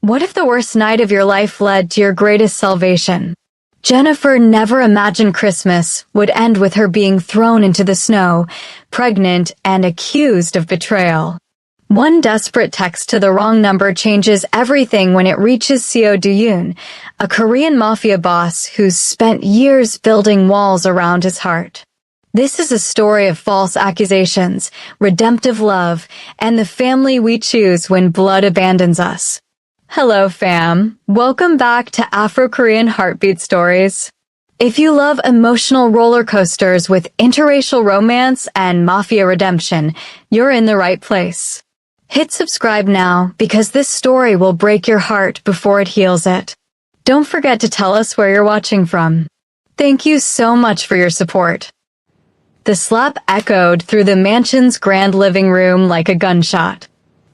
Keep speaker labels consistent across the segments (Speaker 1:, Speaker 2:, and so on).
Speaker 1: What if the worst night of your life led to your greatest salvation? Jennifer never imagined Christmas would end with her being thrown into the snow, pregnant and accused of betrayal. One desperate text to the wrong number changes everything when it reaches Seo Do-yoon, a Korean Mafia boss who's spent years building walls around his heart. This is a story of false accusations, redemptive love, and the family we choose when blood abandons us. Hello, fam. Welcome back to Afro-Korean Heartbeat Stories. If you love emotional roller coasters with interracial romance and mafia redemption, you're in the right place. Hit subscribe now because this story will break your heart before it heals it. Don't forget to tell us where you're watching from. Thank you so much for your support. The slap echoed through the mansion's grand living room like a gunshot.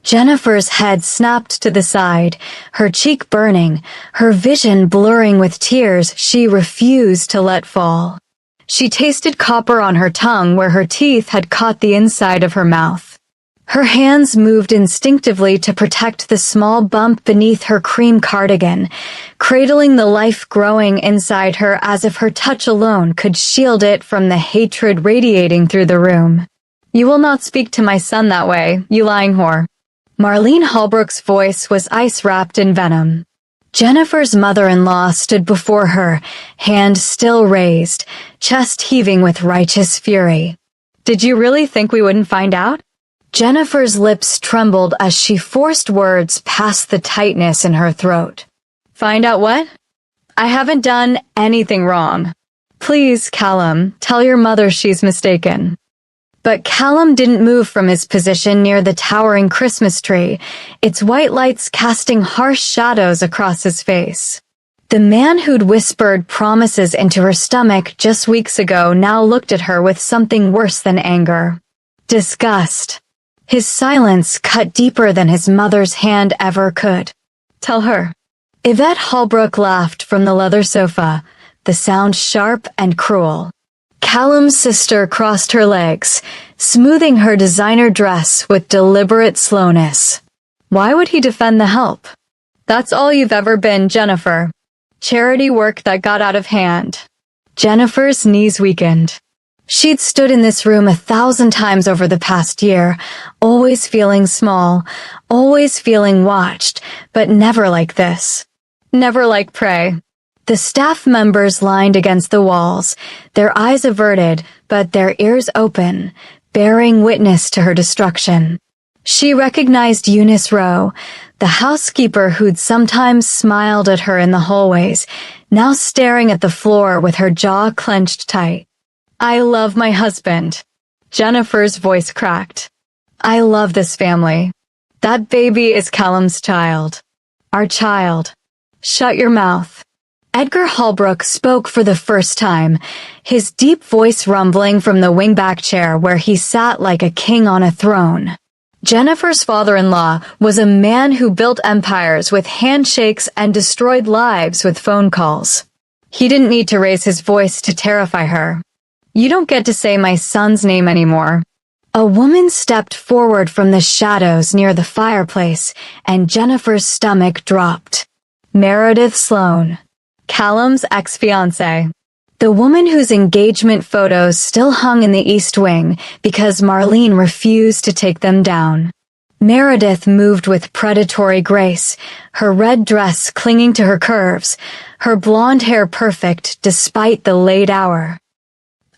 Speaker 1: Jennifer's head snapped to the side, her cheek burning, her vision blurring with tears she refused to let fall. She tasted copper on her tongue where her teeth had caught the inside of her mouth. Her hands moved instinctively to protect the small bump beneath her cream cardigan, cradling the life growing inside her as if her touch alone could shield it from the hatred radiating through the room. "You will not speak to my son that way, you lying whore." Marlene Holbrook's voice was ice-wrapped in venom. Jennifer's mother-in-law stood before her, hand still raised, chest heaving with righteous fury. "Did you really think we wouldn't find out?" Jennifer's lips trembled as she forced words past the tightness in her throat. "Find out what? I haven't done anything wrong. Please, Callum, tell your mother she's mistaken." But Callum didn't move from his position near the towering Christmas tree, its white lights casting harsh shadows across his face. The man who'd whispered promises into her stomach just weeks ago now looked at her with something worse than anger. Disgust. His silence cut deeper than his mother's hand ever could. "Tell her." Yvette Holbrook laughed from the leather sofa, the sound sharp and cruel. Callum's sister crossed her legs, smoothing her designer dress with deliberate slowness. Why would he defend the help? That's all you've ever been, Jennifer. Charity work that got out of hand. Jennifer's knees weakened. She'd stood in this room 1,000 times over the past year, always feeling small, always feeling watched, but never like this. Never like prey. The staff members lined against the walls, their eyes averted, but their ears open, bearing witness to her destruction. She recognized Eunice Rowe, the housekeeper who'd sometimes smiled at her in the hallways, now staring at the floor with her jaw clenched tight. "I love my husband." Jennifer's voice cracked. "I love this family. That baby is Callum's child. Our child. Shut your mouth." Edgar Holbrook spoke for the first time, his deep voice rumbling from the wingback chair where he sat like a king on a throne. Jennifer's father-in-law was a man who built empires with handshakes and destroyed lives with phone calls. He didn't need to raise his voice to terrify her. "You don't get to say my son's name anymore." A woman stepped forward from the shadows near the fireplace, and Jennifer's stomach dropped. Meredith Sloan, Callum's ex-fiancée. The woman whose engagement photos still hung in the East Wing because Marlene refused to take them down. Meredith moved with predatory grace, her red dress clinging to her curves, her blonde hair perfect despite the late hour.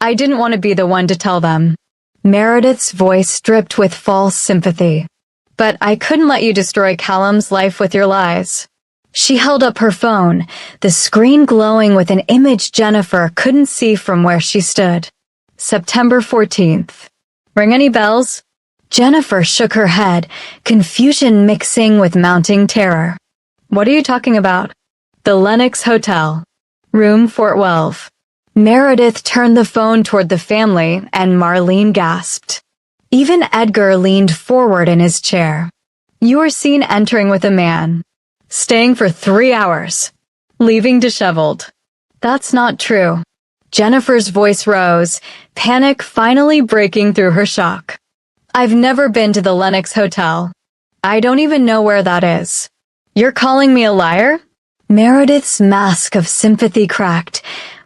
Speaker 1: "I didn't want to be the one to tell them." Meredith's voice dripped with false sympathy. "But I couldn't let you destroy Callum's life with your lies." She held up her phone, the screen glowing with an image Jennifer couldn't see from where she stood. September 14th. "Ring any bells?" Jennifer shook her head, confusion mixing with mounting terror. "What are you talking about?" "The Lenox Hotel. Room 412. Meredith turned the phone toward the family, and Marlene gasped. Even Edgar leaned forward in his chair. "You were seen entering with a man. Staying for 3 hours. Leaving disheveled." "That's not true." Jennifer's voice rose, panic finally breaking through her shock. "I've never been to the Lenox Hotel. I don't even know where that is." You're calling me a liar? Meredith's mask of sympathy cracked,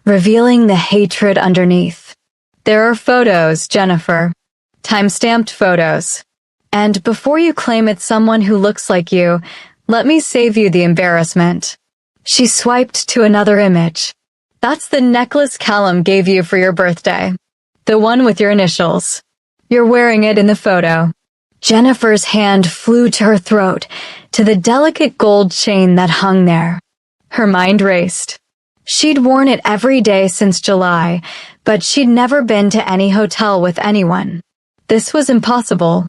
Speaker 1: revealing the hatred underneath. There are photos, Jennifer. Time-stamped photos. And before you claim it's someone who looks like you, let me save you the embarrassment. She swiped to another image. That's the necklace Callum gave you for your birthday. The one with your initials. You're wearing it in the photo. Jennifer's hand flew to her throat, to the delicate gold chain that hung there. Her mind raced. She'd worn it every day since July, but she'd never been to any hotel with anyone. This was impossible.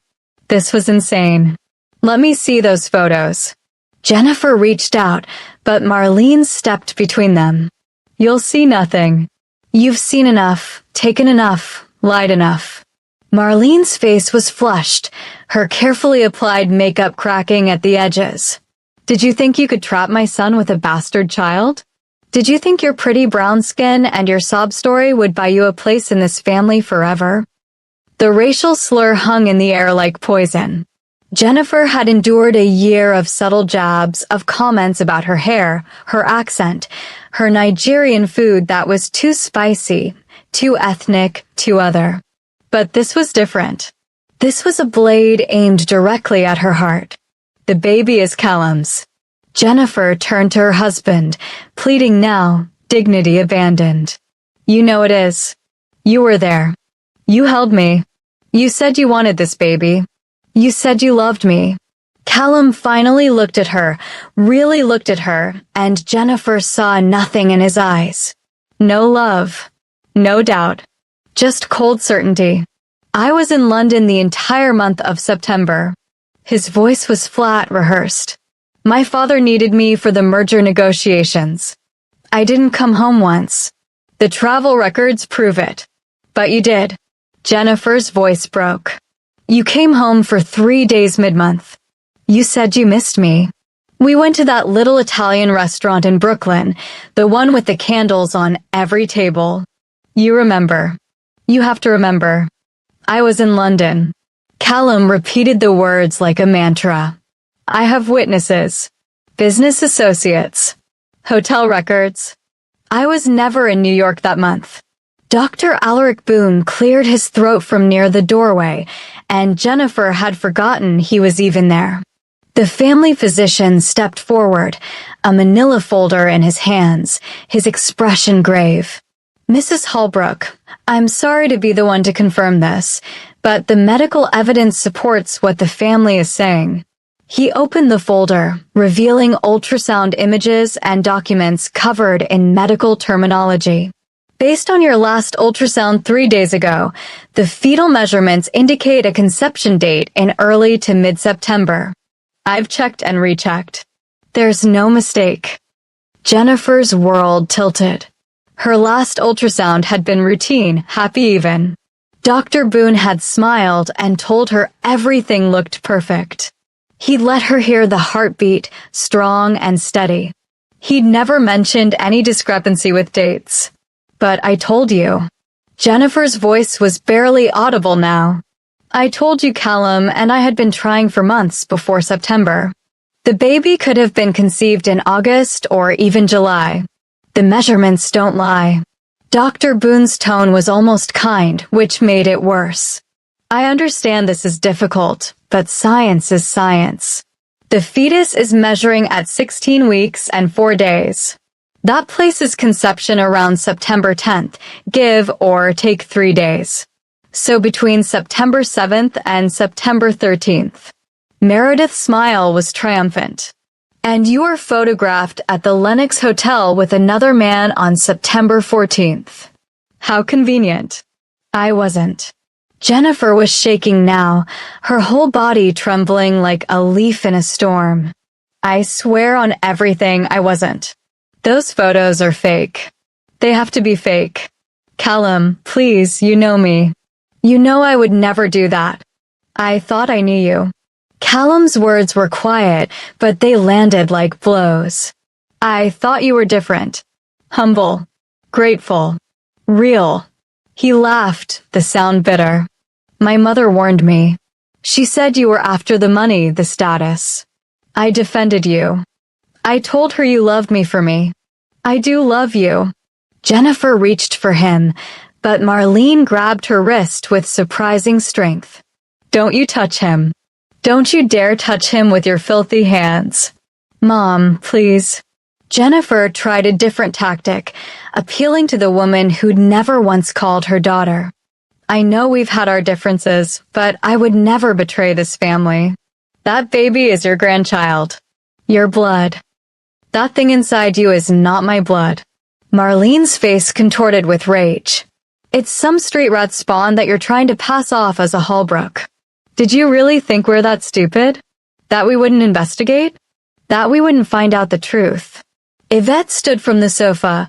Speaker 1: This was insane. Let me see those photos. Jennifer reached out, but Marlene stepped between them. You'll see nothing. You've seen enough, taken enough, lied enough. Marlene's face was flushed, her carefully applied makeup cracking at the edges. Did you think you could trap my son with a bastard child? Did you think your pretty brown skin and your sob story would buy you a place in this family forever? The racial slur hung in the air like poison. Jennifer had endured a year of subtle jabs, of comments about her hair, her accent, her Nigerian food that was too spicy, too ethnic, too other. But this was different. This was a blade aimed directly at her heart. The baby is Callum's. Jennifer turned to her husband, pleading now, dignity abandoned. You know it is. You were there. You held me. You said you wanted this baby. You said you loved me. Callum finally looked at her, really looked at her, and Jennifer saw nothing in his eyes. No love. No doubt. Just cold certainty. I was in London the entire month of September. His voice was flat, rehearsed. My father needed me for the merger negotiations. I didn't come home once. The travel records prove it. But you did. Jennifer's voice broke. You came home for 3 days mid-month. You said you missed me. We went to that little Italian restaurant in Brooklyn, the one with the candles on every table. You remember. You have to remember. I was in London. Callum repeated the words like a mantra. I have witnesses. Business associates. Hotel records. I was never in New York that month. Dr. Alaric Boone cleared his throat from near the doorway, and Jennifer had forgotten he was even there. The family physician stepped forward, a manila folder in his hands, his expression grave. Mrs. Holbrook, I'm sorry to be the one to confirm this, but the medical evidence supports what the family is saying. He opened the folder, revealing ultrasound images and documents covered in medical terminology. Based on your last ultrasound 3 days ago, the fetal measurements indicate a conception date in early to mid-September. I've checked and rechecked. There's no mistake. Jennifer's world tilted. Her last ultrasound had been routine, happy even. Dr. Boone had smiled and told her everything looked perfect. He'd let her hear the heartbeat, strong and steady. He'd never mentioned any discrepancy with dates. But I told you. Jennifer's voice was barely audible now. I told you, Callum, and I had been trying for months before September. The baby could have been conceived in August or even July. The measurements don't lie. Dr. Boone's tone was almost kind, which made it worse. I understand this is difficult, but science is science. The fetus is measuring at 16 weeks and 4 days. That places conception around September 10th, give or take 3 days. So between September 7th and September 13th. Meredith's smile was triumphant. And you were photographed at the Lenox Hotel with another man on September 14th. How convenient. I wasn't. Jennifer was shaking now, her whole body trembling like a leaf in a storm. I swear on everything I wasn't. Those photos are fake. They have to be fake. Callum, please, you know me. You know I would never do that. I thought I knew you. Callum's words were quiet, but they landed like blows. I thought you were different. Humble. Grateful. Real. He laughed, the sound bitter. My mother warned me. She said you were after the money, the status. I defended you. I told her you loved me for me. I do love you. Jennifer reached for him, but Marlene grabbed her wrist with surprising strength. Don't you touch him. Don't you dare touch him with your filthy hands. Mom, please. Jennifer tried a different tactic, appealing to the woman who'd never once called her daughter. I know we've had our differences, but I would never betray this family. That baby is your grandchild. Your blood. That thing inside you is not my blood. Marlene's face contorted with rage. It's some street rat spawn that you're trying to pass off as a Holbrook. Did you really think we're that stupid? That we wouldn't investigate? That we wouldn't find out the truth? Yvette stood from the sofa,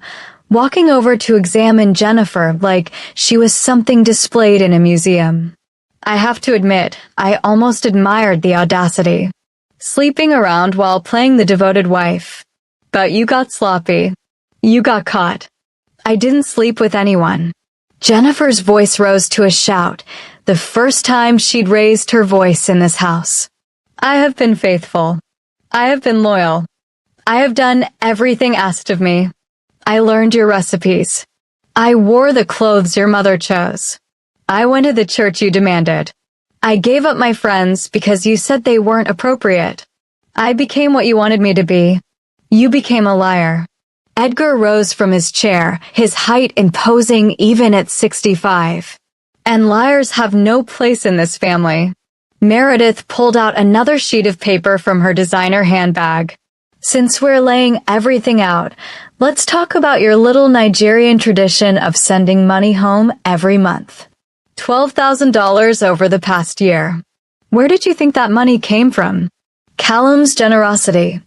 Speaker 1: walking over to examine Jennifer like she was something displayed in a museum. I have to admit, I almost admired the audacity. Sleeping around while playing the devoted wife. But you got sloppy. You got caught. I didn't sleep with anyone. Jennifer's voice rose to a shout, the first time she'd raised her voice in this house. I have been faithful. I have been loyal. I have done everything asked of me. I learned your recipes. I wore the clothes your mother chose. I went to the church you demanded. I gave up my friends because you said they weren't appropriate. I became what you wanted me to be. You became a liar. Edgar rose from his chair, his height imposing even at 65. And liars have no place in this family. Meredith pulled out another sheet of paper from her designer handbag. Since we're laying everything out, let's talk about your little Nigerian tradition of sending money home every month. $12,000 over the past year. Where did you think that money came from? Callum's generosity.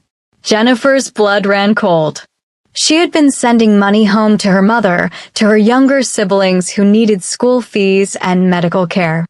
Speaker 1: Jennifer's blood ran cold. She had been sending money home to her mother, to her younger siblings who needed school fees and medical care.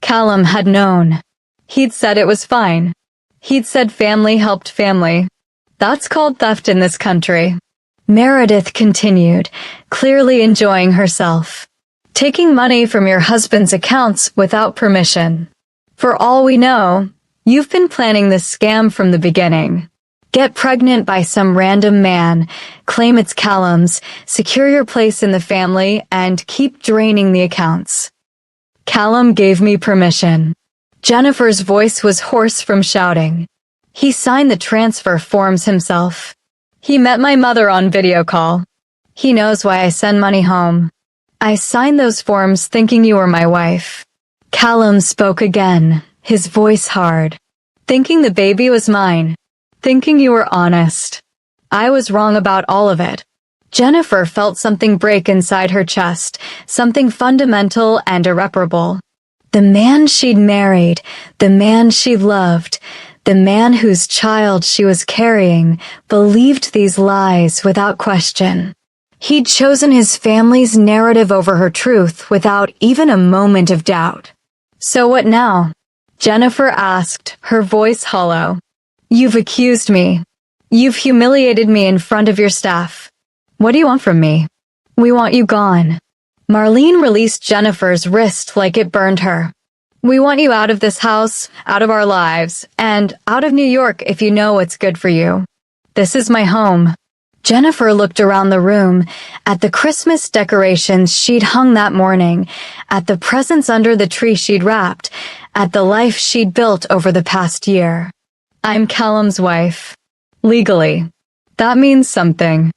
Speaker 1: Callum had known. He'd said it was fine. He'd said family helped family. That's called theft in this country. Meredith continued, clearly enjoying herself. Taking money from your husband's accounts without permission. For all we know, you've been planning this scam from the beginning. Get pregnant by some random man, claim it's Callum's, secure your place in the family, and keep draining the accounts. Callum gave me permission. Jennifer's voice was hoarse from shouting. He signed the transfer forms himself. He met my mother on video call. He knows why I send money home. I signed those forms thinking you were my wife. Callum spoke again, his voice hard. Thinking the baby was mine. Thinking you were honest. I was wrong about all of it. Jennifer felt something break inside her chest, something fundamental and irreparable. The man she'd married, the man she loved, the man whose child she was carrying, believed these lies without question. He'd chosen his family's narrative over her truth without even a moment of doubt. So what now? Jennifer asked, her voice hollow. You've accused me. You've humiliated me in front of your staff. What do you want from me? We want you gone. Marlene released Jennifer's wrist like it burned her. We want you out of this house, out of our lives, and out of New York if you know what's good for you. This is my home. Jennifer looked around the room, at the Christmas decorations she'd hung that morning, at the presents under the tree she'd wrapped, at the life she'd built over the past year. I'm Callum's wife. Legally. That means something.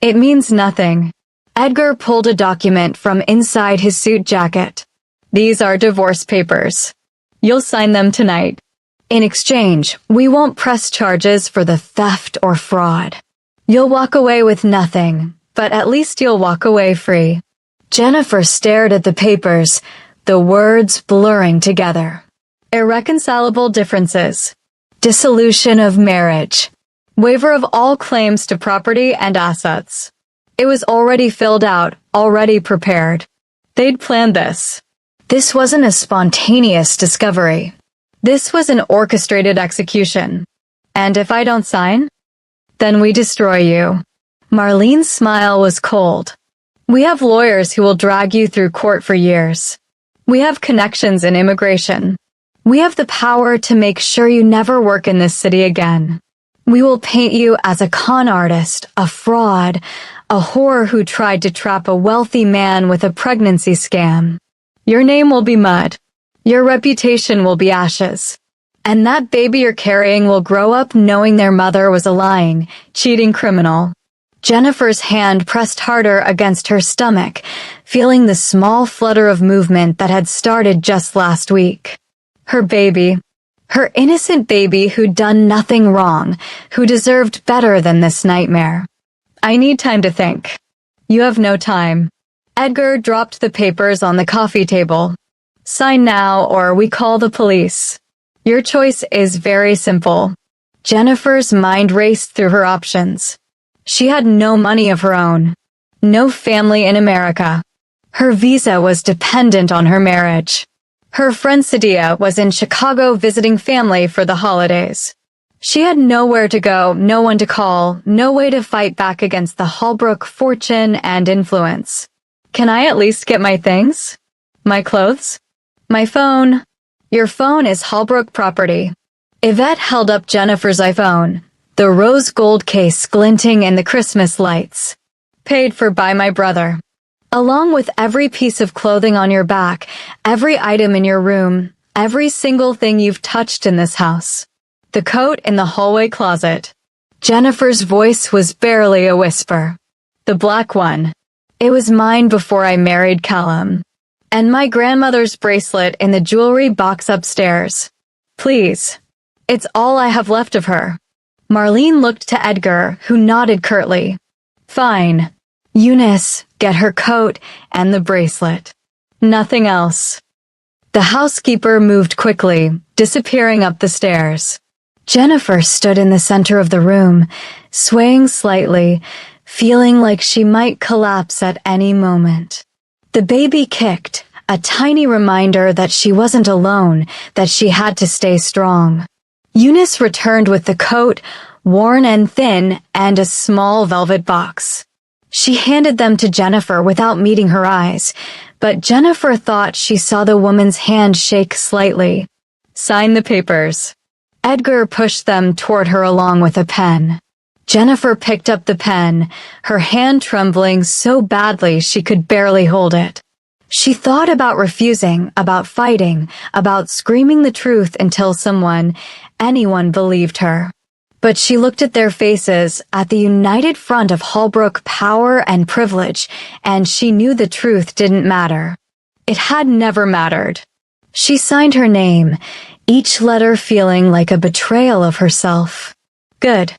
Speaker 1: It means nothing. Edgar pulled a document from inside his suit jacket. These are divorce papers. You'll sign them tonight. In exchange, we won't press charges for the theft or fraud. You'll walk away with nothing, but at least you'll walk away free. Jennifer stared at the papers, the words blurring together. Irreconcilable differences. Dissolution of marriage. Waiver of all claims to property and assets. It was already filled out, already prepared. They'd planned this. This wasn't a spontaneous discovery. This was an orchestrated execution. And if I don't sign? Then we destroy you. Marlene's smile was cold. We have lawyers who will drag you through court for years. We have connections in immigration. We have the power to make sure you never work in this city again. We will paint you as a con artist, a fraud, a whore who tried to trap a wealthy man with a pregnancy scam. Your name will be mud. Your reputation will be ashes. And that baby you're carrying will grow up knowing their mother was a lying, cheating criminal. Jennifer's hand pressed harder against her stomach, feeling the small flutter of movement that had started just last week. Her baby. Her innocent baby who'd done nothing wrong, who deserved better than this nightmare. I need time to think. You have no time. Edgar dropped the papers on the coffee table. Sign now or we call the police. Your choice is very simple. Jennifer's mind raced through her options. She had no money of her own. No family in America. Her visa was dependent on her marriage. Her friend Sadia was in Chicago visiting family for the holidays. She had nowhere to go, no one to call, no way to fight back against the Holbrook fortune and influence. Can I at least get my things? My clothes? My phone? Your phone is Holbrook property. Yvette held up Jennifer's iPhone, the rose gold case glinting in the Christmas lights. Paid for by my brother. Along with every piece of clothing on your back, every item in your room, every single thing you've touched in this house. The coat in the hallway closet. Jennifer's voice was barely a whisper. The black one. It was mine before I married Callum. And my grandmother's bracelet in the jewelry box upstairs. Please. It's all I have left of her. Marlene looked to Edgar, who nodded curtly. Fine. Eunice, get her coat and the bracelet. Nothing else. The housekeeper moved quickly, disappearing up the stairs. Jennifer stood in the center of the room, swaying slightly, feeling like she might collapse at any moment. The baby kicked, a tiny reminder that she wasn't alone, that she had to stay strong. Eunice returned with the coat, worn and thin, and a small velvet box. She handed them to Jennifer without meeting her eyes, but Jennifer thought she saw the woman's hand shake slightly. Sign the papers. Edgar pushed them toward her along with a pen. Jennifer picked up the pen, her hand trembling so badly she could barely hold it. She thought about refusing, about fighting, about screaming the truth until anyone believed her. But she looked at their faces, at the united front of Holbrook power and privilege, and she knew the truth didn't matter. It had never mattered. She signed her name, each letter feeling like a betrayal of herself. Good.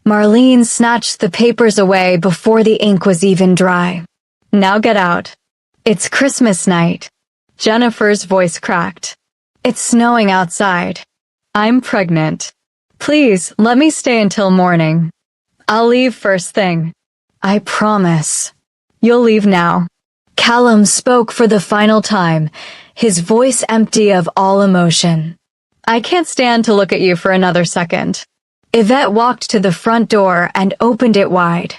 Speaker 1: Marlene snatched the papers away before the ink was even dry. Now get out. It's Christmas night. Jennifer's voice cracked. It's snowing outside. I'm pregnant. Please, let me stay until morning. I'll leave first thing. I promise. You'll leave now. Callum spoke for the final time, his voice empty of all emotion. I can't stand to look at you for another second. Yvette walked to the front door and opened it wide.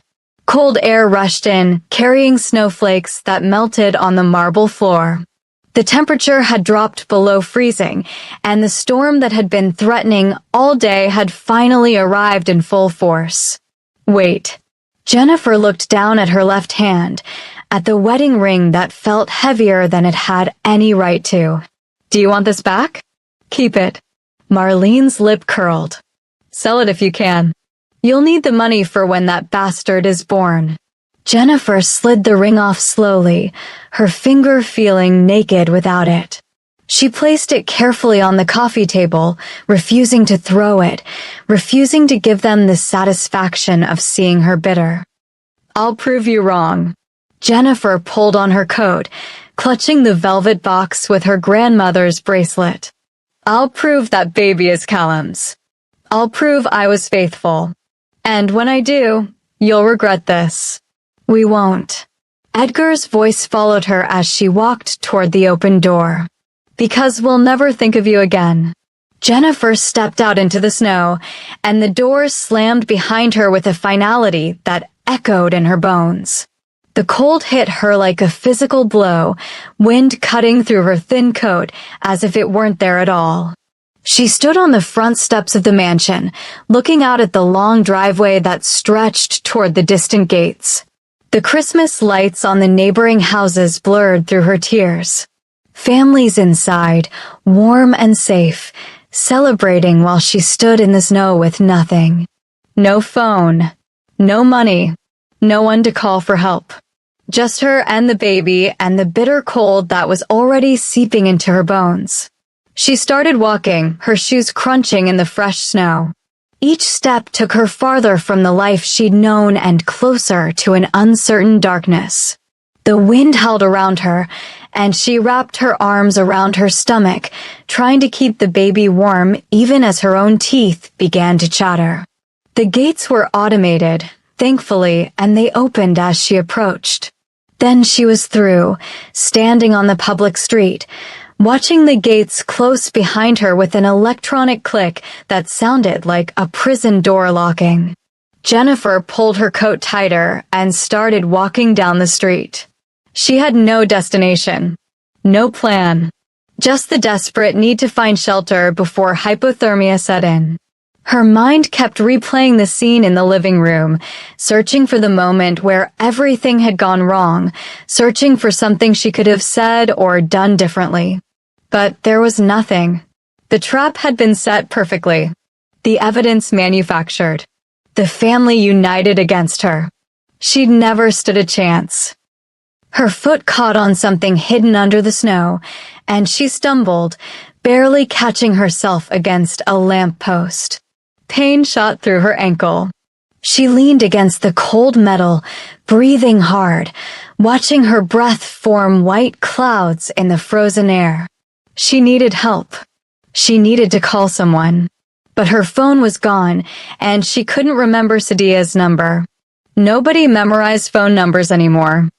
Speaker 1: Cold air rushed in, carrying snowflakes that melted on the marble floor. The temperature had dropped below freezing, and the storm that had been threatening all day had finally arrived in full force. Wait. Jennifer looked down at her left hand, at the wedding ring that felt heavier than it had any right to. Do you want this back? Keep it. Marlene's lip curled. Sell it if you can. You'll need the money for when that bastard is born. Jennifer slid the ring off slowly, her finger feeling naked without it. She placed it carefully on the coffee table, refusing to throw it, refusing to give them the satisfaction of seeing her bitter. I'll prove you wrong. Jennifer pulled on her coat, clutching the velvet box with her grandmother's bracelet. I'll prove that baby is Callum's. I'll prove I was faithful. And when I do, you'll regret this. We won't. Edgar's voice followed her as she walked toward the open door. Because we'll never think of you again. Jennifer stepped out into the snow, and the door slammed behind her with a finality that echoed in her bones. The cold hit her like a physical blow, wind cutting through her thin coat as if it weren't there at all. She stood on the front steps of the mansion, looking out at the long driveway that stretched toward the distant gates. The Christmas lights on the neighboring houses blurred through her tears. Families inside, warm and safe, celebrating while she stood in the snow with nothing. No phone, no money, no one to call for help. Just her and the baby and the bitter cold that was already seeping into her bones. She started walking, her shoes crunching in the fresh snow. Each step took her farther from the life she'd known and closer to an uncertain darkness. The wind howled around her, and she wrapped her arms around her stomach, trying to keep the baby warm even as her own teeth began to chatter. The gates were automated, thankfully, and they opened as she approached. Then she was through, standing on the public street, watching the gates close behind her with an electronic click that sounded like a prison door locking. Jennifer pulled her coat tighter and started walking down the street. She had no destination, no plan, just the desperate need to find shelter before hypothermia set in. Her mind kept replaying the scene in the living room, searching for the moment where everything had gone wrong, searching for something she could have said or done differently. But there was nothing. The trap had been set perfectly. The evidence manufactured. The family united against her. She'd never stood a chance. Her foot caught on something hidden under the snow, and she stumbled, barely catching herself against a lamppost. Pain shot through her ankle. She leaned against the cold metal, breathing hard, watching her breath form white clouds in the frozen air. She needed help. She needed to call someone. But her phone was gone, and she couldn't remember Sadia's number. Nobody memorized phone numbers anymore.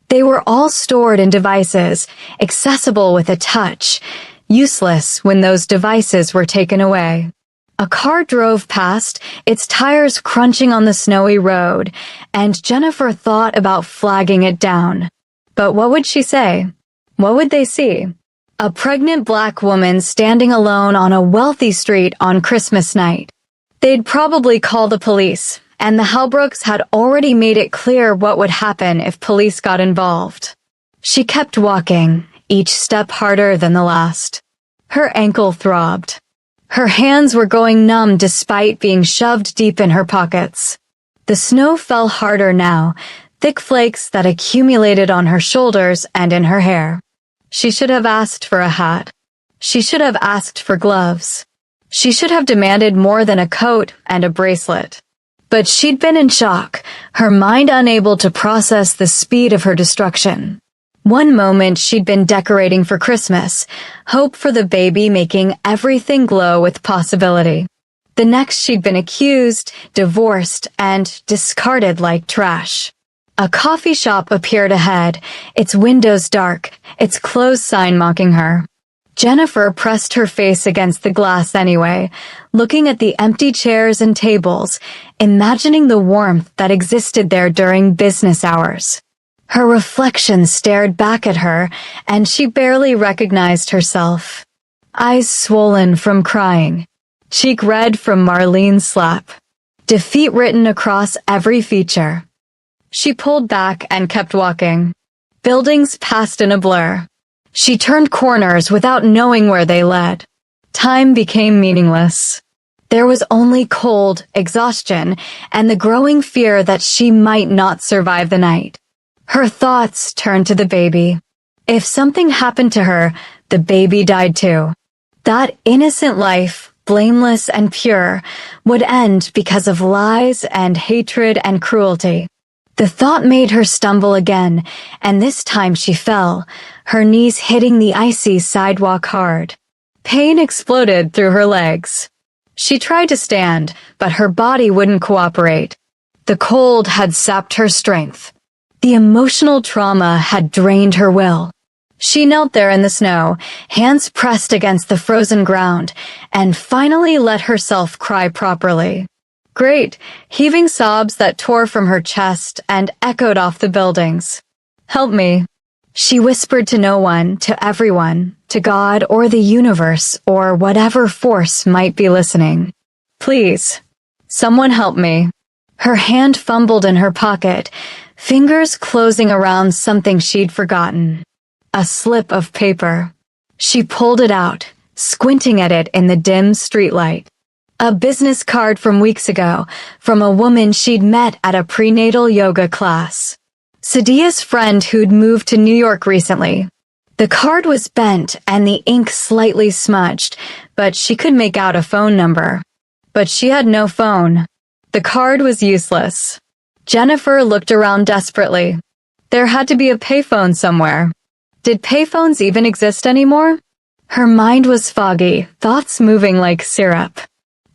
Speaker 1: They were all stored in devices, accessible with a touch, useless when those devices were taken away. A car drove past, its tires crunching on the snowy road, and Jennifer thought about flagging it down. But what would she say? What would they see? A pregnant black woman standing alone on a wealthy street on Christmas night. They'd probably call the police, and the Halbrooks had already made it clear what would happen if police got involved. She kept walking, each step harder than the last. Her ankle throbbed. Her hands were going numb despite being shoved deep in her pockets. The snow fell harder now, thick flakes that accumulated on her shoulders and in her hair. She should have asked for a hat. She should have asked for gloves. She should have demanded more than a coat and a bracelet. But she'd been in shock, her mind unable to process the speed of her destruction. One moment she'd been decorating for Christmas, hope for the baby making everything glow with possibility. The next she'd been accused, divorced, and discarded like trash. A coffee shop appeared ahead, its windows dark, its closed sign mocking her. Jennifer pressed her face against the glass anyway, looking at the empty chairs and tables, imagining the warmth that existed there during business hours. Her reflection stared back at her, and she barely recognized herself. Eyes swollen from crying, cheek red from Marlene's slap, defeat written across every feature. She pulled back and kept walking. Buildings passed in a blur. She turned corners without knowing where they led. Time became meaningless. There was only cold, exhaustion, and the growing fear that she might not survive the night. Her thoughts turned to the baby. If something happened to her, the baby died too. That innocent life, blameless and pure, would end because of lies and hatred and cruelty. The thought made her stumble again, and this time she fell, her knees hitting the icy sidewalk hard. Pain exploded through her legs. She tried to stand, but her body wouldn't cooperate. The cold had sapped her strength. The emotional trauma had drained her will. She knelt there in the snow, hands pressed against the frozen ground, and finally let herself cry properly. Great, heaving sobs that tore from her chest and echoed off the buildings. Help me. She whispered to no one, to everyone, to God or the universe or whatever force might be listening. Please, someone help me. Her hand fumbled in her pocket, fingers closing around something she'd forgotten. A slip of paper. She pulled it out, squinting at it in the dim streetlight. A business card from weeks ago, from a woman she'd met at a prenatal yoga class. Sadia's friend who'd moved to New York recently. The card was bent and the ink slightly smudged, but she could make out a phone number. But she had no phone. The card was useless. Jennifer looked around desperately. There had to be a payphone somewhere. Did payphones even exist anymore? Her mind was foggy, thoughts moving like syrup.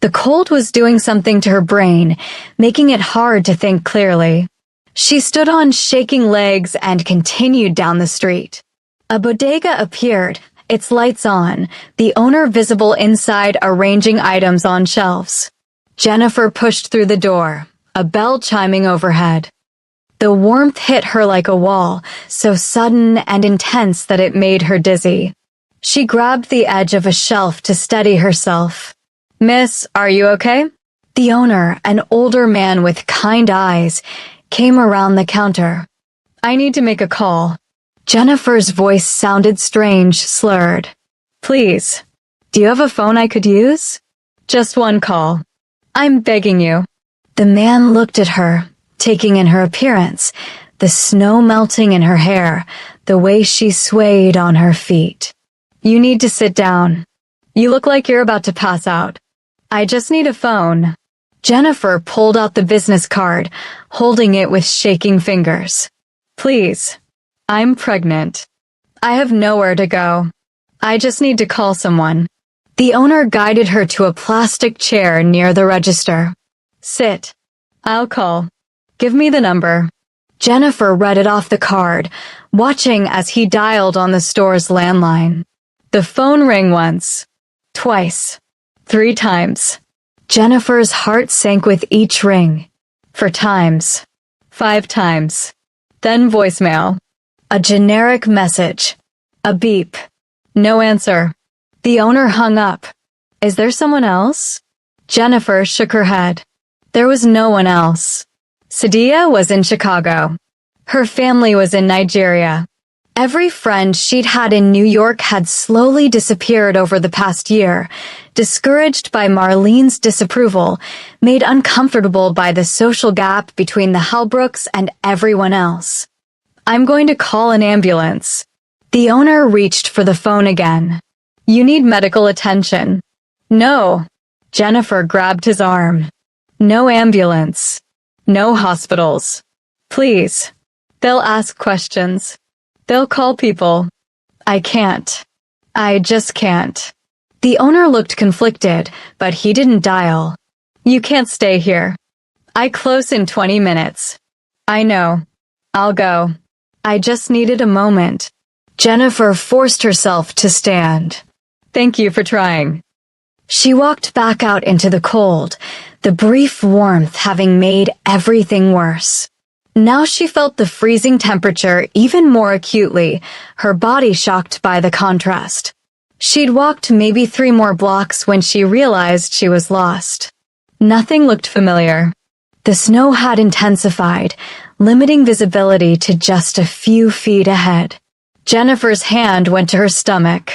Speaker 1: The cold was doing something to her brain, making it hard to think clearly. She stood on shaking legs and continued down the street. A bodega appeared, its lights on, the owner visible inside arranging items on shelves. Jennifer pushed through the door, a bell chiming overhead. The warmth hit her like a wall, so sudden and intense that it made her dizzy. She grabbed the edge of a shelf to steady herself. "Miss, are you okay?" The owner, an older man with kind eyes, came around the counter. "I need to make a call." Jennifer's voice sounded strange, slurred. "Please, do you have a phone I could use? Just one call. I'm begging you." The man looked at her, taking in her appearance, the snow melting in her hair, the way she swayed on her feet. "You need to sit down. You look like you're about to pass out. I just need a phone." Jennifer pulled out the business card, holding it with shaking fingers. "Please. I'm pregnant. I have nowhere to go. I just need to call someone." The owner guided her to a plastic chair near the register. "Sit. I'll call. Give me the number." Jennifer read it off the card, watching as he dialed on the store's landline. The phone rang once, twice, 3 times. Jennifer's heart sank with each ring. 4 times, 5 times. Then voicemail. A generic message. A beep. No answer. The owner hung up. "Is there someone else?" Jennifer shook her head. There was no one else. Sadia was in Chicago. Her family was in Nigeria. Every friend she'd had in New York had slowly disappeared over the past year, discouraged by Marlene's disapproval, made uncomfortable by the social gap between the Halbrooks and everyone else. "I'm going to call an ambulance." The owner reached for the phone again. "You need medical attention." "No." Jennifer grabbed his arm. "No ambulance. No hospitals. Please. They'll ask questions. They'll call people. I can't. I just can't." The owner looked conflicted, but he didn't dial. "You can't stay here. I close in 20 minutes. I know. I'll go. I just needed a moment." Jennifer forced herself to stand. "Thank you for trying." She walked back out into the cold, the brief warmth having made everything worse. Now she felt the freezing temperature even more acutely, her body shocked by the contrast. She'd walked maybe 3 more blocks when she realized she was lost. Nothing looked familiar. The snow had intensified, limiting visibility to just a few feet ahead. Jennifer's hand went to her stomach.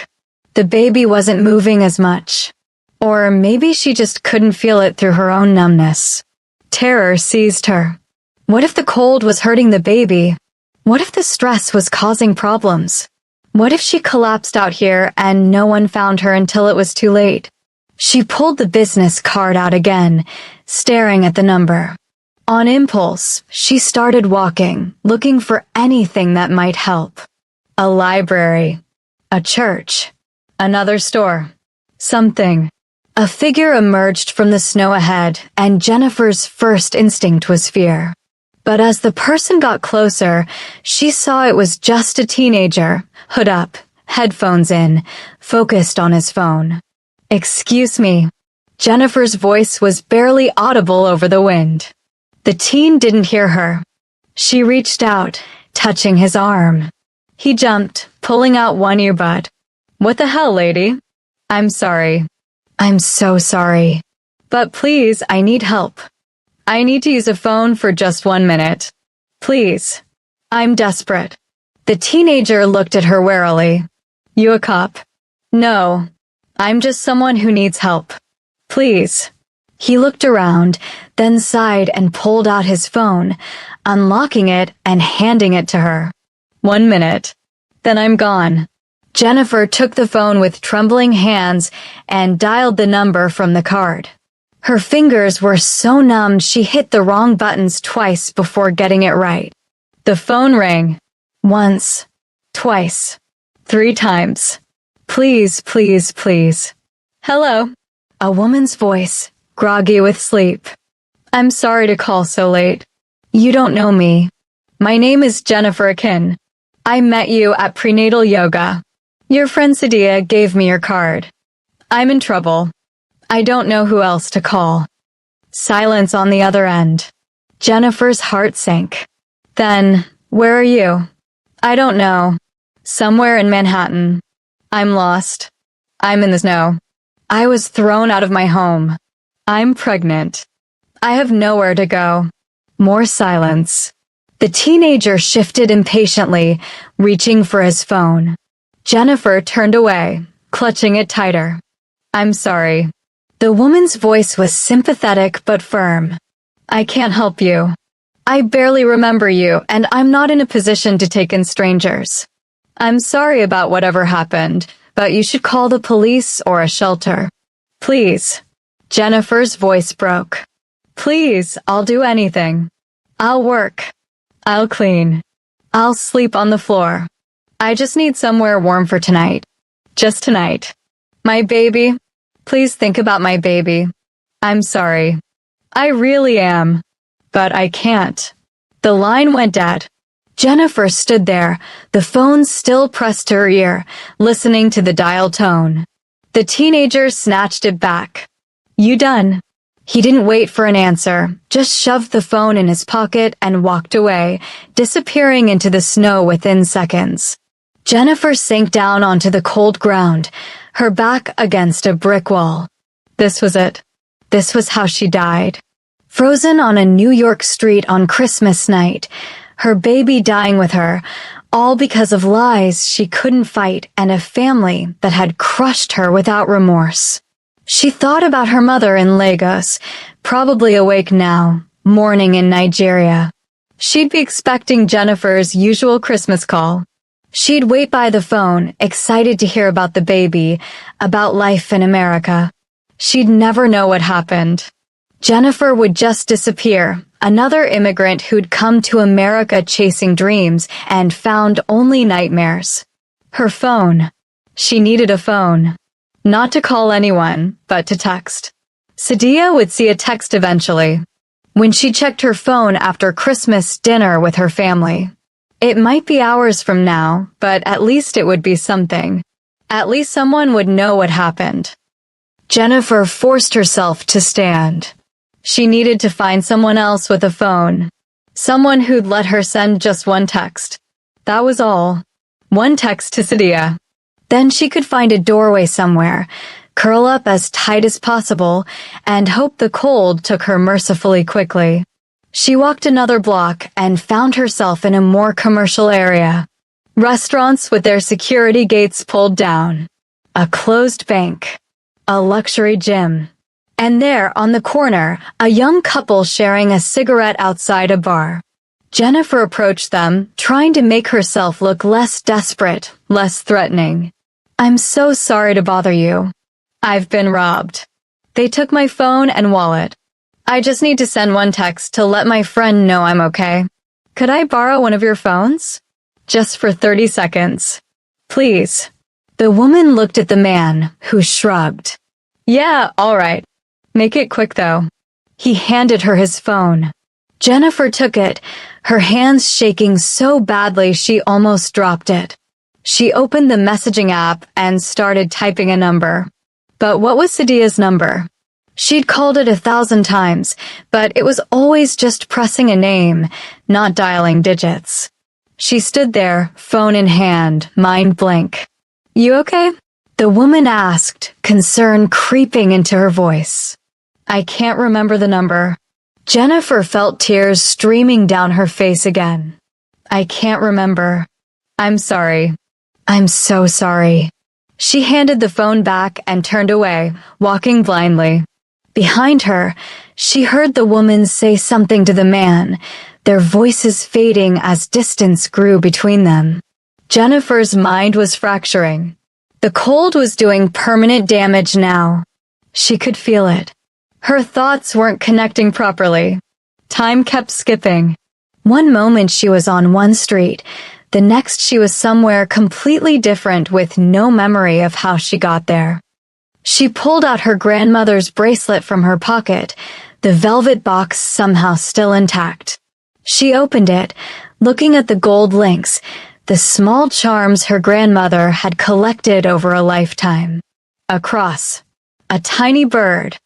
Speaker 1: The baby wasn't moving as much. Or maybe she just couldn't feel it through her own numbness. Terror seized her. What if the cold was hurting the baby? What if the stress was causing problems? What if she collapsed out here and no one found her until it was too late? She pulled the business card out again, staring at the number. On impulse, she started walking, looking for anything that might help. A library. A church. Another store. Something. A figure emerged from the snow ahead, and Jennifer's first instinct was fear. But as the person got closer, she saw it was just a teenager, hood up, headphones in, focused on his phone. "Excuse me." Jennifer's voice was barely audible over the wind. The teen didn't hear her. She reached out, touching his arm. He jumped, pulling out one earbud. What the hell, lady? I'm sorry. I'm so sorry. But please, I need help. I need to use a phone for just 1 minute. Please. I'm desperate. The teenager looked at her warily. You a cop? No. I'm just someone who needs help. Please. He looked around, then sighed and pulled out his phone, unlocking it and handing it to her. 1 minute. Then I'm gone. Jennifer took the phone with trembling hands and dialed the number from the card. Her fingers were so numb she hit the wrong buttons twice before getting it right. The phone rang. Once. Twice. 3 times. Please, please, please. Hello. A woman's voice, groggy with sleep. I'm sorry to call so late. You don't know me. My name is Jennifer Akin. I met you at prenatal yoga. Your friend Sadia gave me your card. I'm in trouble. I don't know who else to call. Silence on the other end. Jennifer's heart sank. Then, where are you? I don't know. Somewhere in Manhattan. I'm lost. I'm in the snow. I was thrown out of my home. I'm pregnant. I have nowhere to go. More silence. The teenager shifted impatiently, reaching for his phone. Jennifer turned away, clutching it tighter. I'm sorry. The woman's voice was sympathetic but firm. I can't help you. I barely remember you, and I'm not in a position to take in strangers. I'm sorry about whatever happened, but you should call the police or a shelter. Please. Jennifer's voice broke. Please, I'll do anything. I'll work. I'll clean. I'll sleep on the floor. I just need somewhere warm for tonight. Just tonight. My baby. Please think about my baby. I'm sorry. I really am. But I can't. The line went dead. Jennifer stood there, the phone still pressed to her ear, listening to the dial tone. The teenager snatched it back. You done? He didn't wait for an answer, just shoved the phone in his pocket and walked away, disappearing into the snow within seconds. Jennifer sank down onto the cold ground, her back against a brick wall. This was it. This was how she died. Frozen on a New York street on Christmas night, her baby dying with her, all because of lies she couldn't fight and a family that had crushed her without remorse. She thought about her mother in Lagos, probably awake now, mourning in Nigeria. She'd be expecting Jennifer's usual Christmas call. She'd wait by the phone, excited to hear about the baby, about life in America. She'd never know what happened. Jennifer would just disappear, another immigrant who'd come to America chasing dreams and found only nightmares. Her phone. She needed a phone. Not to call anyone, but to text. Sadia would see a text eventually. When she checked her phone after Christmas dinner with her family. It might be hours from now, but at least it would be something. At least someone would know what happened. Jennifer forced herself to stand. She needed to find someone else with a phone. Someone who'd let her send just one text. That was all. One text to Sadia. Then she could find a doorway somewhere, curl up as tight as possible, and hope the cold took her mercifully quickly. She walked another block and found herself in a more commercial area. Restaurants with their security gates pulled down. A closed bank. A luxury gym. And there, on the corner, a young couple sharing a cigarette outside a bar. Jennifer approached them, trying to make herself look less desperate, less threatening. I'm so sorry to bother you. I've been robbed. They took my phone and wallet. I just need to send one text to let my friend know I'm okay. Could I borrow one of your phones? Just for 30 seconds. Please. The woman looked at the man, who shrugged. Yeah, all right. Make it quick though. He handed her his phone. Jennifer took it, her hands shaking so badly she almost dropped it. She opened the messaging app and started typing a number. But what was Sadia's number? She'd called it 1,000 times, but it was always just pressing a name, not dialing digits. She stood there, phone in hand, mind blank. You okay? The woman asked, concern creeping into her voice. I can't remember the number. Jennifer felt tears streaming down her face again. I can't remember. I'm sorry. I'm so sorry. She handed the phone back and turned away, walking blindly. Behind her, she heard the woman say something to the man, their voices fading as distance grew between them. Jennifer's mind was fracturing. The cold was doing permanent damage now. She could feel it. Her thoughts weren't connecting properly. Time kept skipping. One moment she was on one street, the next she was somewhere completely different with no memory of how she got there. She pulled out her grandmother's bracelet from her pocket, the velvet box somehow still intact. She opened it, looking at the gold links, the small charms her grandmother had collected over a lifetime. A cross, a tiny bird,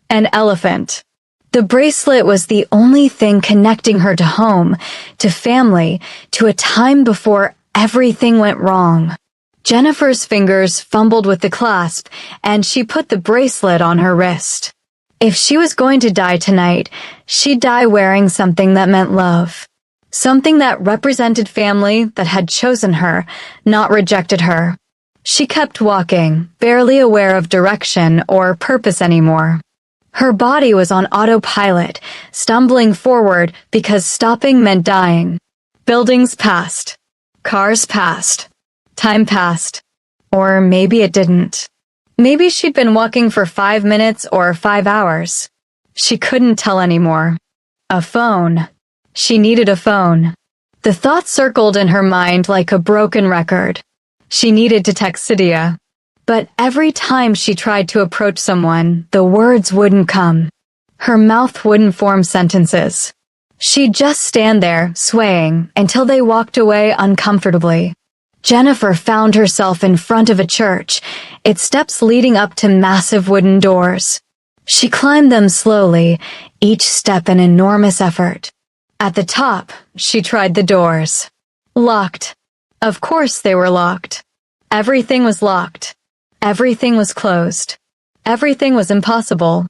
Speaker 1: an elephant. The bracelet was the only thing connecting her to home, to family, to a time before everything went wrong. Jennifer's fingers fumbled with the clasp, and she put the bracelet on her wrist. If she was going to die tonight, she'd die wearing something that meant love. Something that represented family that had chosen her, not rejected her. She kept walking, barely aware of direction or purpose anymore. Her body was on autopilot, stumbling forward because stopping meant dying. Buildings passed. Cars passed. Time passed. Or maybe it didn't. Maybe she'd been walking for 5 minutes or 5 hours. She couldn't tell anymore. A phone. She needed a phone. The thought circled in her mind like a broken record. She needed to text Cydia. But every time she tried to approach someone, the words wouldn't come. Her mouth wouldn't form sentences. She'd just stand there, swaying, until they walked away uncomfortably. Jennifer found herself in front of a church, its steps leading up to massive wooden doors. She climbed them slowly, each step an enormous effort. At the top, she tried the doors. Locked. Of course they were locked. Everything was locked. Everything was closed. Everything was impossible.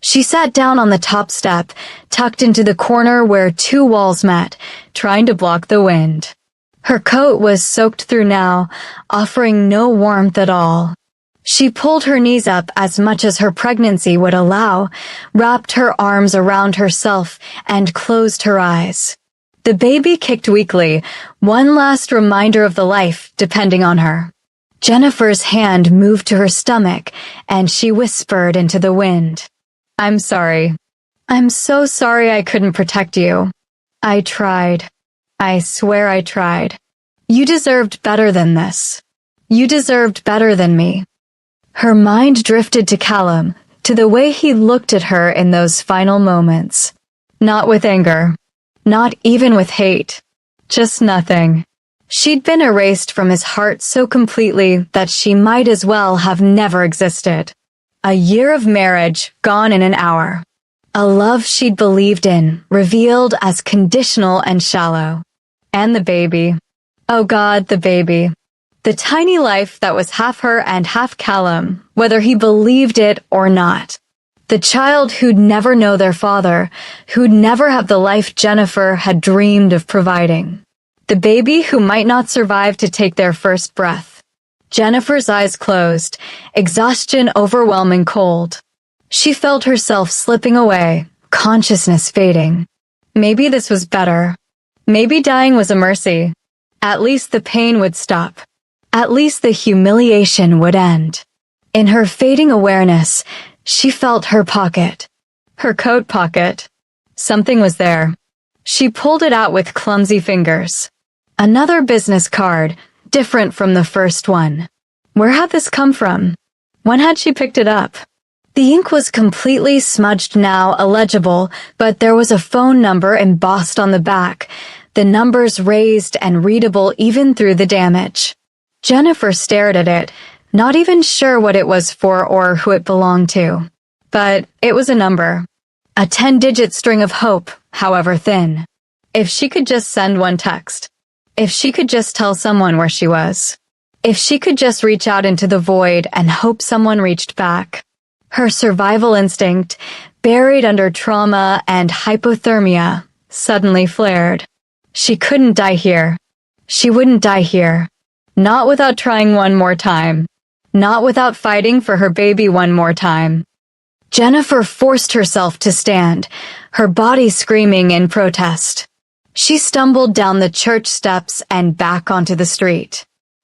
Speaker 1: She sat down on the top step, tucked into the corner where 2 walls met, trying to block the wind. Her coat was soaked through now, offering no warmth at all. She pulled her knees up as much as her pregnancy would allow, wrapped her arms around herself, and closed her eyes. The baby kicked weakly, one last reminder of the life depending on her. Jennifer's hand moved to her stomach, and she whispered into the wind. I'm sorry. I'm so sorry I couldn't protect you. I tried. I swear I tried. You deserved better than this. You deserved better than me. Her mind drifted to Callum, to the way he looked at her in those final moments. Not with anger. Not even with hate. Just nothing. She'd been erased from his heart so completely that she might as well have never existed. A year of marriage gone in an hour. A love she'd believed in, revealed as conditional and shallow. And the baby. Oh God, the baby. The tiny life that was half her and half Callum, whether he believed it or not. The child who'd never know their father, who'd never have the life Jennifer had dreamed of providing. The baby who might not survive to take their first breath. Jennifer's eyes closed, exhaustion overwhelming cold. She felt herself slipping away, consciousness fading. Maybe this was better. Maybe dying was a mercy. At least the pain would stop. At least the humiliation would end. In her fading awareness, she felt her pocket. Her coat pocket. Something was there. She pulled it out with clumsy fingers. Another business card, different from the first one. Where had this come from? When had she picked it up? The ink was completely smudged now, illegible, but there was a phone number embossed on the back, the numbers raised and readable even through the damage. Jennifer stared at it, not even sure what it was for or who it belonged to. But it was a number. A 10-digit string of hope, however thin. If she could just send one text. If she could just tell someone where she was. If she could just reach out into the void and hope someone reached back. Her survival instinct, buried under trauma and hypothermia, suddenly flared. She couldn't die here. She wouldn't die here. Not without trying one more time. Not without fighting for her baby one more time. Jennifer forced herself to stand, her body screaming in protest. She stumbled down the church steps and back onto the street.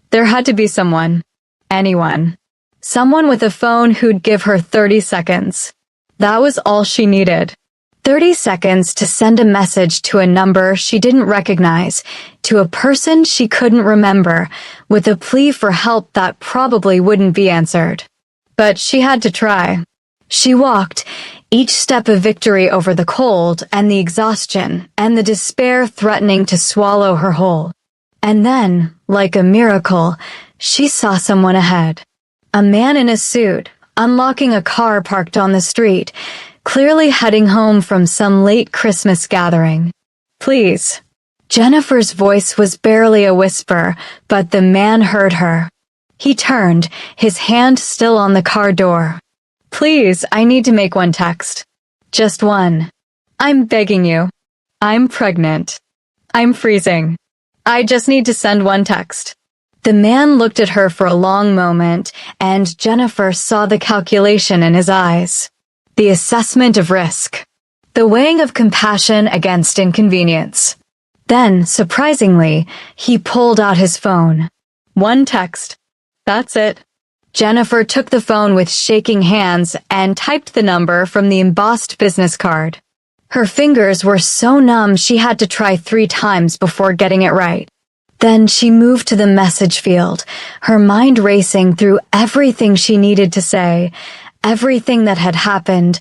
Speaker 1: There had to be someone. Anyone. Someone with a phone who'd give her 30 seconds. That was all she needed. 30 seconds to send a message to a number she didn't recognize, to a person she couldn't remember, with a plea for help that probably wouldn't be answered. But she had to try. She walked, each step a victory over the cold and the exhaustion and the despair threatening to swallow her whole. And then, like a miracle, she saw someone ahead. A man in a suit, unlocking a car parked on the street, clearly heading home from some late Christmas gathering. Please. Jennifer's voice was barely a whisper, but the man heard her. He turned, his hand still on the car door. Please, I need to make one text. Just one. I'm begging you. I'm pregnant. I'm freezing. I just need to send one text. The man looked at her for a long moment, and Jennifer saw the calculation in his eyes. The assessment of risk. The weighing of compassion against inconvenience. Then, surprisingly, he pulled out his phone. One text. That's it. Jennifer took the phone with shaking hands and typed the number from the embossed business card. Her fingers were so numb she had to try 3 times before getting it right. Then she moved to the message field, her mind racing through everything she needed to say, everything that had happened,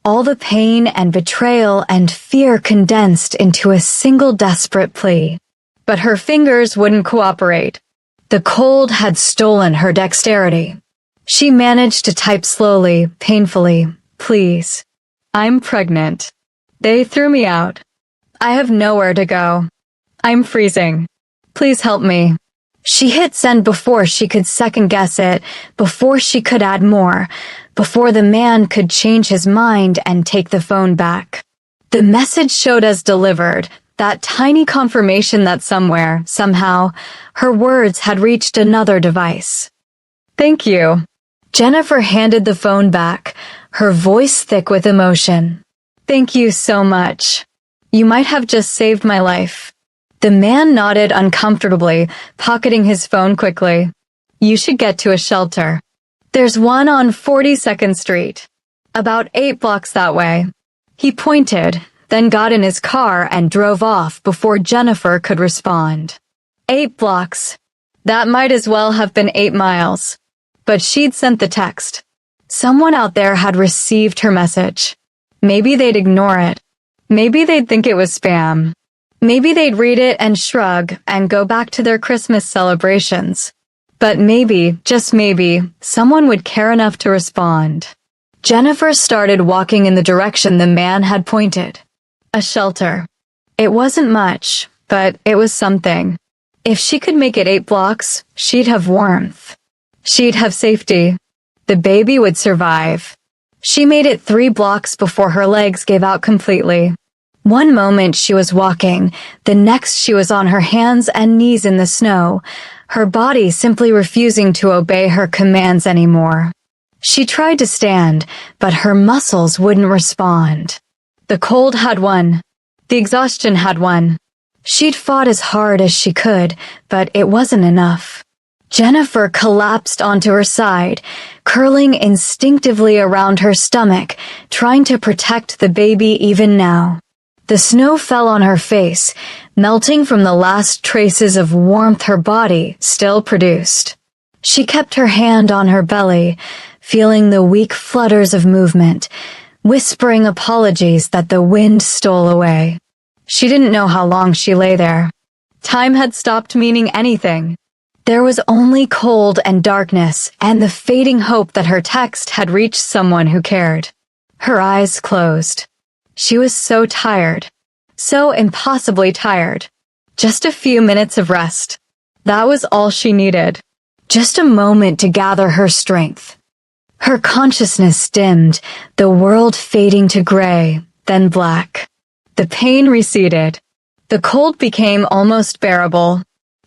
Speaker 1: all the pain and betrayal and fear condensed into a single desperate plea. But her fingers wouldn't cooperate. The cold had stolen her dexterity. She managed to type slowly, painfully, please. I'm pregnant. They threw me out. I have nowhere to go. I'm freezing. Please help me. She hit send before she could second-guess it, before she could add more, before the man could change his mind and take the phone back. The message showed as delivered, that tiny confirmation that somewhere, somehow, her words had reached another device. Thank you. Jennifer handed the phone back, her voice thick with emotion. Thank you so much. You might have just saved my life. The man nodded uncomfortably, pocketing his phone quickly. You should get to a shelter. There's one on 42nd Street. About 8 blocks that way. He pointed, then got in his car and drove off before Jennifer could respond. 8 blocks. That might as well have been 8 miles. But she'd sent the text. Someone out there had received her message. Maybe they'd ignore it. Maybe they'd think it was spam. Maybe they'd read it and shrug and go back to their Christmas celebrations. But maybe, just maybe, someone would care enough to respond. Jennifer started walking in the direction the man had pointed. A shelter. It wasn't much, but it was something. If she could make it 8 blocks, she'd have warmth. She'd have safety. The baby would survive. She made it 3 blocks before her legs gave out completely. One moment she was walking, the next she was on her hands and knees in the snow, her body simply refusing to obey her commands anymore. She tried to stand, but her muscles wouldn't respond. The cold had won. The exhaustion had won. She'd fought as hard as she could, but it wasn't enough. Jennifer collapsed onto her side, curling instinctively around her stomach, trying to protect the baby even now. The snow fell on her face, melting from the last traces of warmth her body still produced. She kept her hand on her belly, feeling the weak flutters of movement, whispering apologies that the wind stole away. She didn't know how long she lay there. Time had stopped meaning anything. There was only cold and darkness and the fading hope that her text had reached someone who cared. Her eyes closed. She was so tired. So impossibly tired. Just a few minutes of rest. That was all she needed. just a moment to gather her strength. Her consciousness dimmed, the world fading to gray, then black. The pain receded. The cold became almost bearable.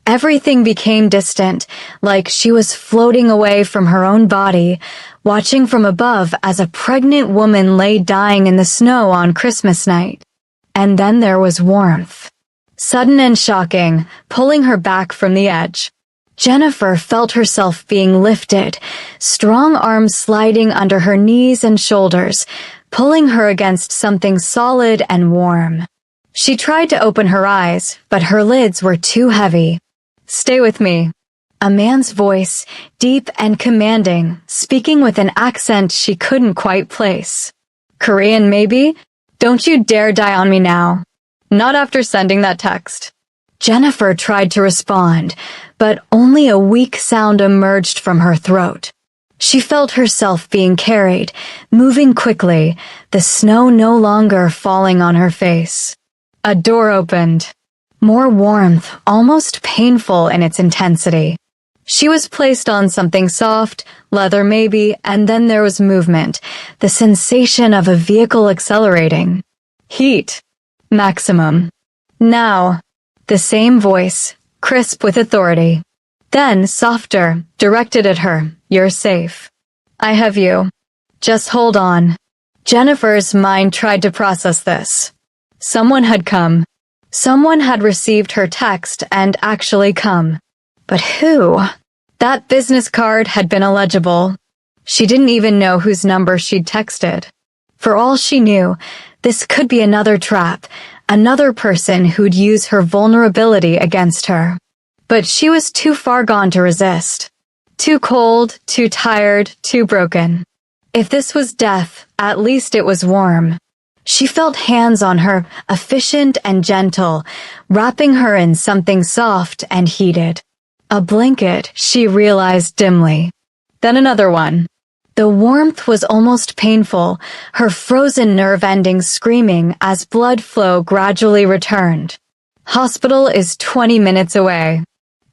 Speaker 1: Everything became distant, like she was floating away from her own body, watching from above as a pregnant woman lay dying in the snow on Christmas night. And then there was warmth. Sudden and shocking, pulling her back from the edge. Jennifer felt herself being lifted, strong arms sliding under her knees and shoulders, pulling her against something solid and warm. She tried to open her eyes, but her lids were too heavy. "Stay with me." A man's voice, deep and commanding, speaking with an accent she couldn't quite place. "Korean, maybe? Don't you dare die on me now. Not after sending that text." Jennifer tried to respond, but only a weak sound emerged from her throat. She felt herself being carried, moving quickly, the snow no longer falling on her face. A door opened. More warmth, almost painful in its intensity. She was placed on something soft, leather maybe, and then there was movement, the sensation of a vehicle accelerating. Heat. Maximum. Now. The same voice, crisp with authority. Then, softer, directed at her. "You're safe. I have you. Just hold on." Jennifer's mind tried to process this. Someone had come. Someone had received her text and actually come. But who? That business card had been illegible. She didn't even know whose number she'd texted. For all she knew, this could be another trap, another person who'd use her vulnerability against her. But she was too far gone to resist. Too cold, too tired, too broken. If this was death, at least it was warm. She felt hands on her, efficient and gentle, wrapping her in something soft and heated. A blanket, she realized dimly. Then another one. The warmth was almost painful, her frozen nerve endings screaming as blood flow gradually returned. "Hospital is 20 minutes away."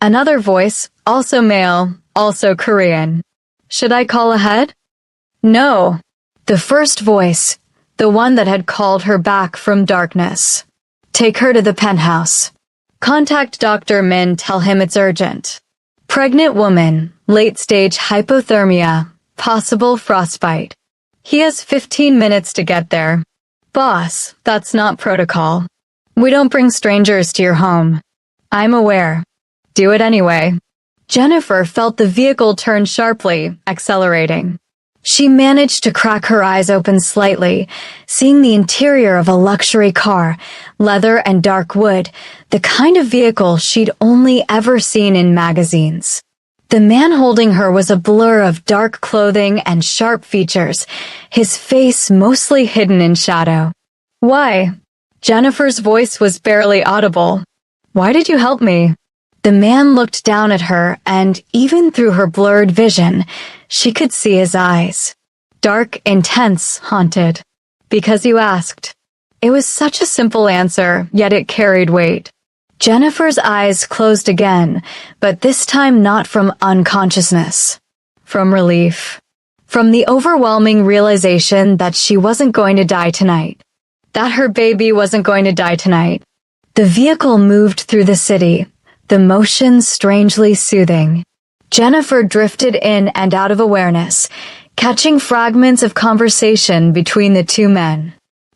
Speaker 1: Another voice, also male, also Korean. "Should I call ahead?" "No." The first voice, the one that had called her back from darkness. "Take her to the penthouse. Contact Dr. Min, tell him it's urgent. Pregnant woman, late-stage hypothermia, possible frostbite. He has 15 minutes to get there. Boss, that's not protocol. We don't bring strangers to your home." "I'm aware. Do it anyway." Jennifer felt the vehicle turn sharply, accelerating. She managed to crack her eyes open slightly, seeing the interior of a luxury car, leather and dark wood, the kind of vehicle she'd only ever seen in magazines. The man holding her was a blur of dark clothing and sharp features, his face mostly hidden in shadow. "Why?" Jennifer's voice was barely audible. "Why did you help me?" The man looked down at her, and even through her blurred vision, she could see his eyes. Dark, intense, haunted. "Because you asked." It was such a simple answer, yet it carried weight. Jennifer's eyes closed again, but this time not from unconsciousness. From relief. From the overwhelming realization that she wasn't going to die tonight. That her baby wasn't going to die tonight. The vehicle moved through the city, the motion strangely soothing. Jennifer drifted in and out of awareness, catching fragments of conversation between the two men.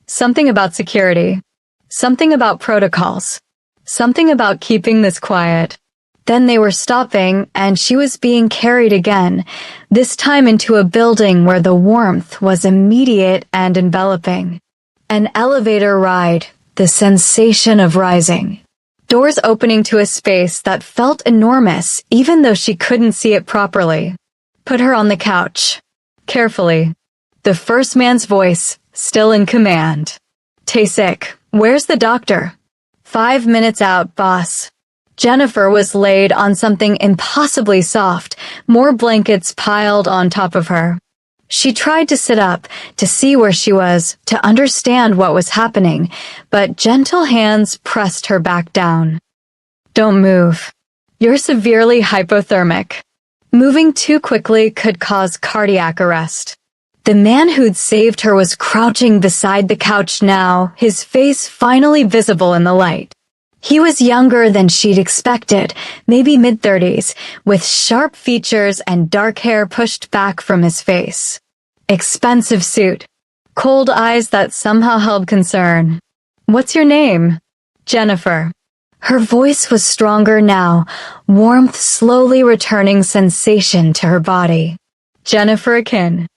Speaker 1: Something about security. Something about protocols. Something about keeping this quiet. Then they were stopping, and she was being carried again, this time into a building where the warmth was immediate and enveloping. An elevator ride, the sensation of rising. Doors opening to a space that felt enormous, even though she couldn't see it properly. Put her on the couch. Carefully. The first man's voice, still in command. "Tae-sik, where's the doctor?" 5 minutes out, boss." Jennifer was laid on something impossibly soft, more blankets piled on top of her. She tried to sit up, to see where she was, to understand what was happening, but gentle hands pressed her back down. "Don't move. You're severely hypothermic." Moving too quickly could cause cardiac arrest. The man who'd saved her was crouching beside the couch now, his face finally visible in the light. He was younger than she'd expected, maybe mid-30s, with sharp features and dark hair pushed back from his face. Expensive suit. Cold eyes that somehow held concern. "What's your name?" "Jennifer." Her voice was stronger now, warmth slowly returning sensation to her body. "Jennifer Akin.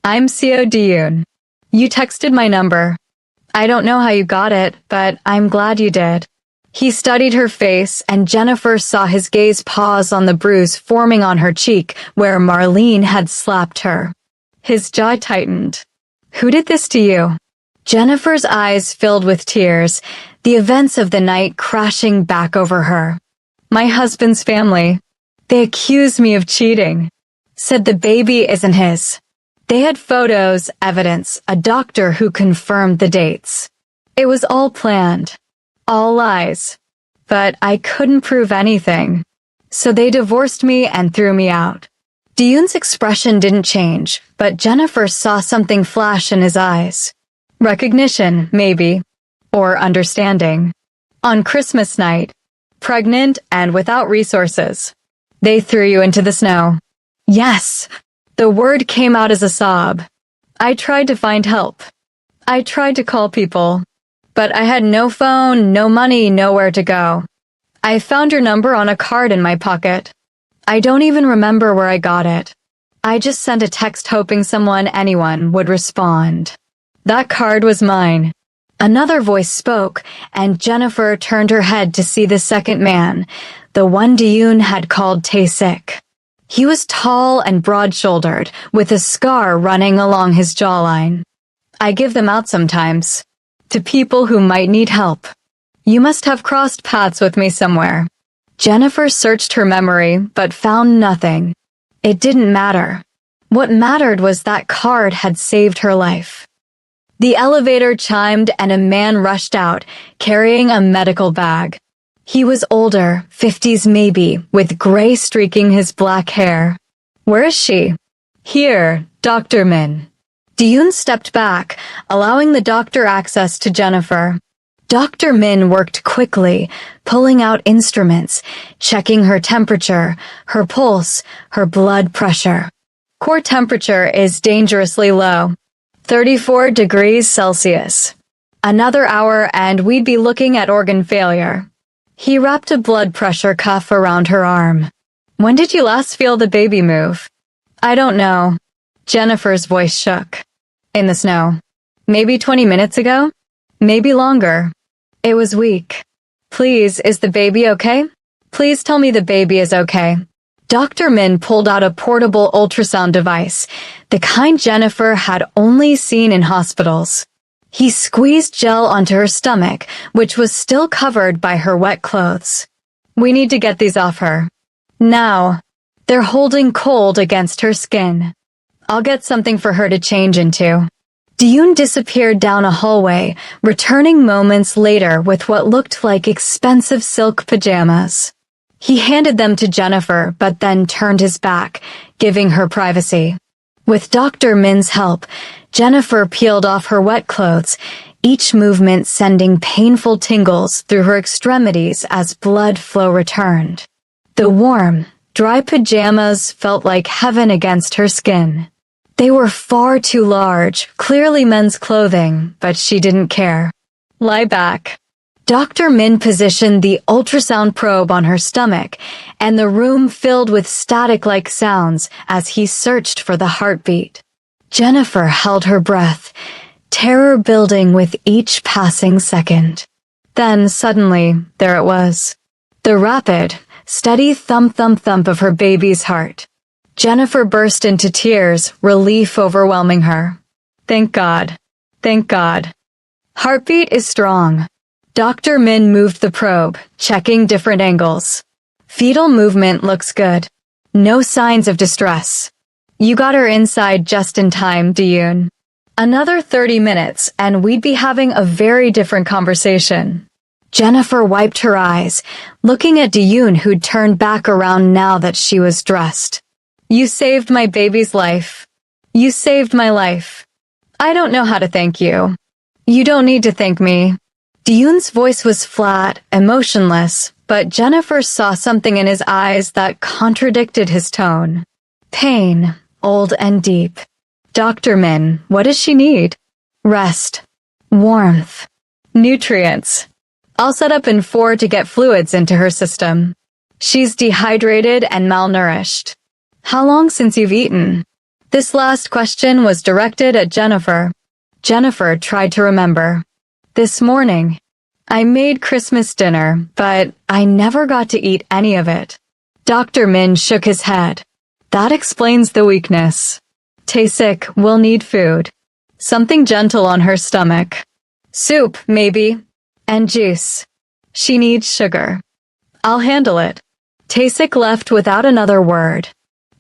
Speaker 1: I'm Co. Diyun. You texted my number. I don't know how you got it, but I'm glad you did." He studied her face, and Jennifer saw his gaze pause on the bruise forming on her cheek where Marlene had slapped her. His jaw tightened. "Who did this to you?" Jennifer's eyes filled with tears, the events of the night crashing back over her. "My husband's family. They accuse me of cheating. Said the baby isn't his. They had photos, evidence, a doctor who confirmed the dates. It was all planned. All lies. But I couldn't prove anything. So they divorced me and threw me out." Diyun's expression didn't change, but Jennifer saw something flash in his eyes. Recognition, maybe. Or understanding. On Christmas night, pregnant and without resources, they threw you into the snow. Yes. The word came out as a sob. I tried to find help. I tried to call people. But I had no phone, no money, nowhere to go. I found your number on a card in my pocket. I don't even remember where I got it. I just sent a text hoping anyone would respond. That card was mine. Another voice spoke, and Jennifer turned her head to see the second man, the one Diyun had called Tae-sik. He was tall and broad-shouldered, with a scar running along his jawline. "I give them out sometimes. To people who might need help. You must have crossed paths with me somewhere." Jennifer searched her memory, but found nothing. It didn't matter. What mattered was that card had saved her life. The elevator chimed and a man rushed out, carrying a medical bag. He was older, 50s maybe, with gray streaking his black hair. "Where is she?" "Here, Dr. Min." Diyun stepped back, allowing the doctor access to Jennifer. Dr. Min worked quickly, pulling out instruments, checking her temperature, her pulse, her blood pressure. Core temperature is dangerously low, 34 degrees Celsius. Another hour and we'd be looking at organ failure. He wrapped a blood pressure cuff around her arm. "When did you last feel the baby move?" "I don't know." Jennifer's voice shook. "In the snow. Maybe 20 minutes ago? Maybe longer." "It was weak." "Please, is the baby okay? Please tell me the baby is okay." Dr. Min pulled out a portable ultrasound device, the kind Jennifer had only seen in hospitals. He squeezed gel onto her stomach, which was still covered by her wet clothes. "We need to get these off her. Now." They're holding cold against her skin. "I'll get something for her to change into." Diyun disappeared down a hallway, returning moments later with what looked like expensive silk pajamas. He handed them to Jennifer, but then turned his back, giving her privacy. With Dr. Min's help, Jennifer peeled off her wet clothes, each movement sending painful tingles through her extremities as blood flow returned. The warm, dry pajamas felt like heaven against her skin. They were far too large, clearly men's clothing, but she didn't care. "Lie back." Dr. Min positioned the ultrasound probe on her stomach, and the room filled with static-like sounds as he searched for the heartbeat. Jennifer held her breath, terror building with each passing second. Then, suddenly, there it was. The rapid, steady thump-thump-thump of her baby's heart. Jennifer burst into tears, relief overwhelming her. "Thank God. Thank God." Heartbeat is strong. Dr. Min moved the probe, checking different angles. Fetal movement looks good. No signs of distress. "You got her inside just in time, Diyun." Another 30 minutes, and we'd be having a very different conversation. Jennifer wiped her eyes, looking at Diyun who'd turned back around now that she was dressed. You saved my baby's life. You saved my life. I don't know how to thank you. You don't need to thank me. Diyun's voice was flat, emotionless, but Jennifer saw something in his eyes that contradicted his tone. Pain, old and deep. Dr. Min, what does she need? Rest. Warmth. Nutrients. I'll set up in 4 to get fluids into her system. She's dehydrated and malnourished. How long since you've eaten? This last question was directed at Jennifer. Jennifer tried to remember. This morning. I made Christmas dinner, but I never got to eat any of it. Dr. Min shook his head. That explains the weakness. Tae-sik will need food. Something gentle on her stomach. Soup, maybe. And juice. She needs sugar. I'll handle it. Tae-sik left without another word.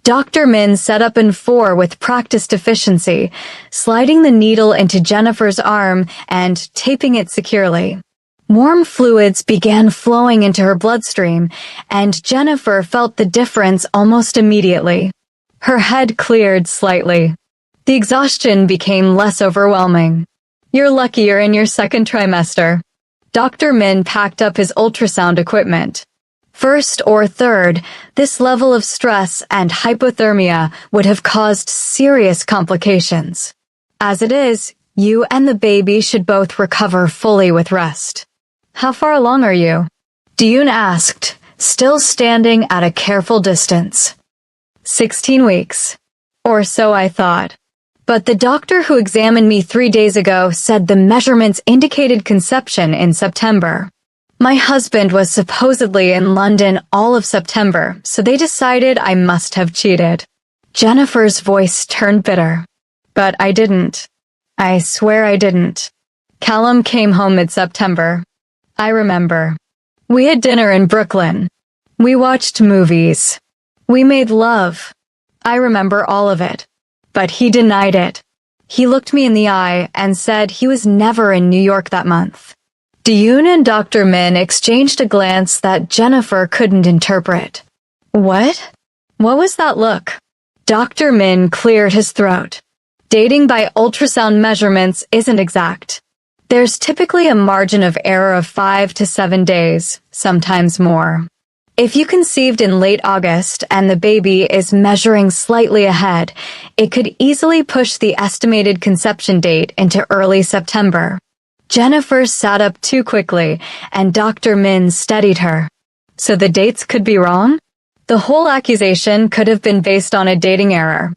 Speaker 1: Dr. Min set up in 4 with practiced efficiency, sliding the needle into Jennifer's arm and taping it securely. Warm fluids began flowing into her bloodstream, and Jennifer felt the difference almost immediately. Her head cleared slightly. The exhaustion became less overwhelming. You're lucky you're in your 2nd trimester. Dr. Min packed up his ultrasound equipment. 1st or 3rd, this level of stress and hypothermia would have caused serious complications. As it is, you and the baby should both recover fully with rest. How far along are you? Diyun asked, still standing at a careful distance. 16 weeks. Or so I thought. But the doctor who examined me 3 days ago said the measurements indicated conception in September. My husband was supposedly in London all of September, so they decided I must have cheated. Jennifer's voice turned bitter. But I didn't. I swear I didn't. Callum came home mid-September. I remember. We had dinner in Brooklyn. We watched movies. We made love. I remember all of it. But he denied it. He looked me in the eye and said he was never in New York that month. Diyun and Dr. Min exchanged a glance that Jennifer couldn't interpret. What? What was that look? Dr. Min cleared his throat. Dating by ultrasound measurements isn't exact. There's typically a margin of error of 5 to 7 days, sometimes more. If you conceived in late August and the baby is measuring slightly ahead, it could easily push the estimated conception date into early September. Jennifer sat up too quickly, and Dr. Min steadied her. So the dates could be wrong? The whole accusation could have been based on a dating error.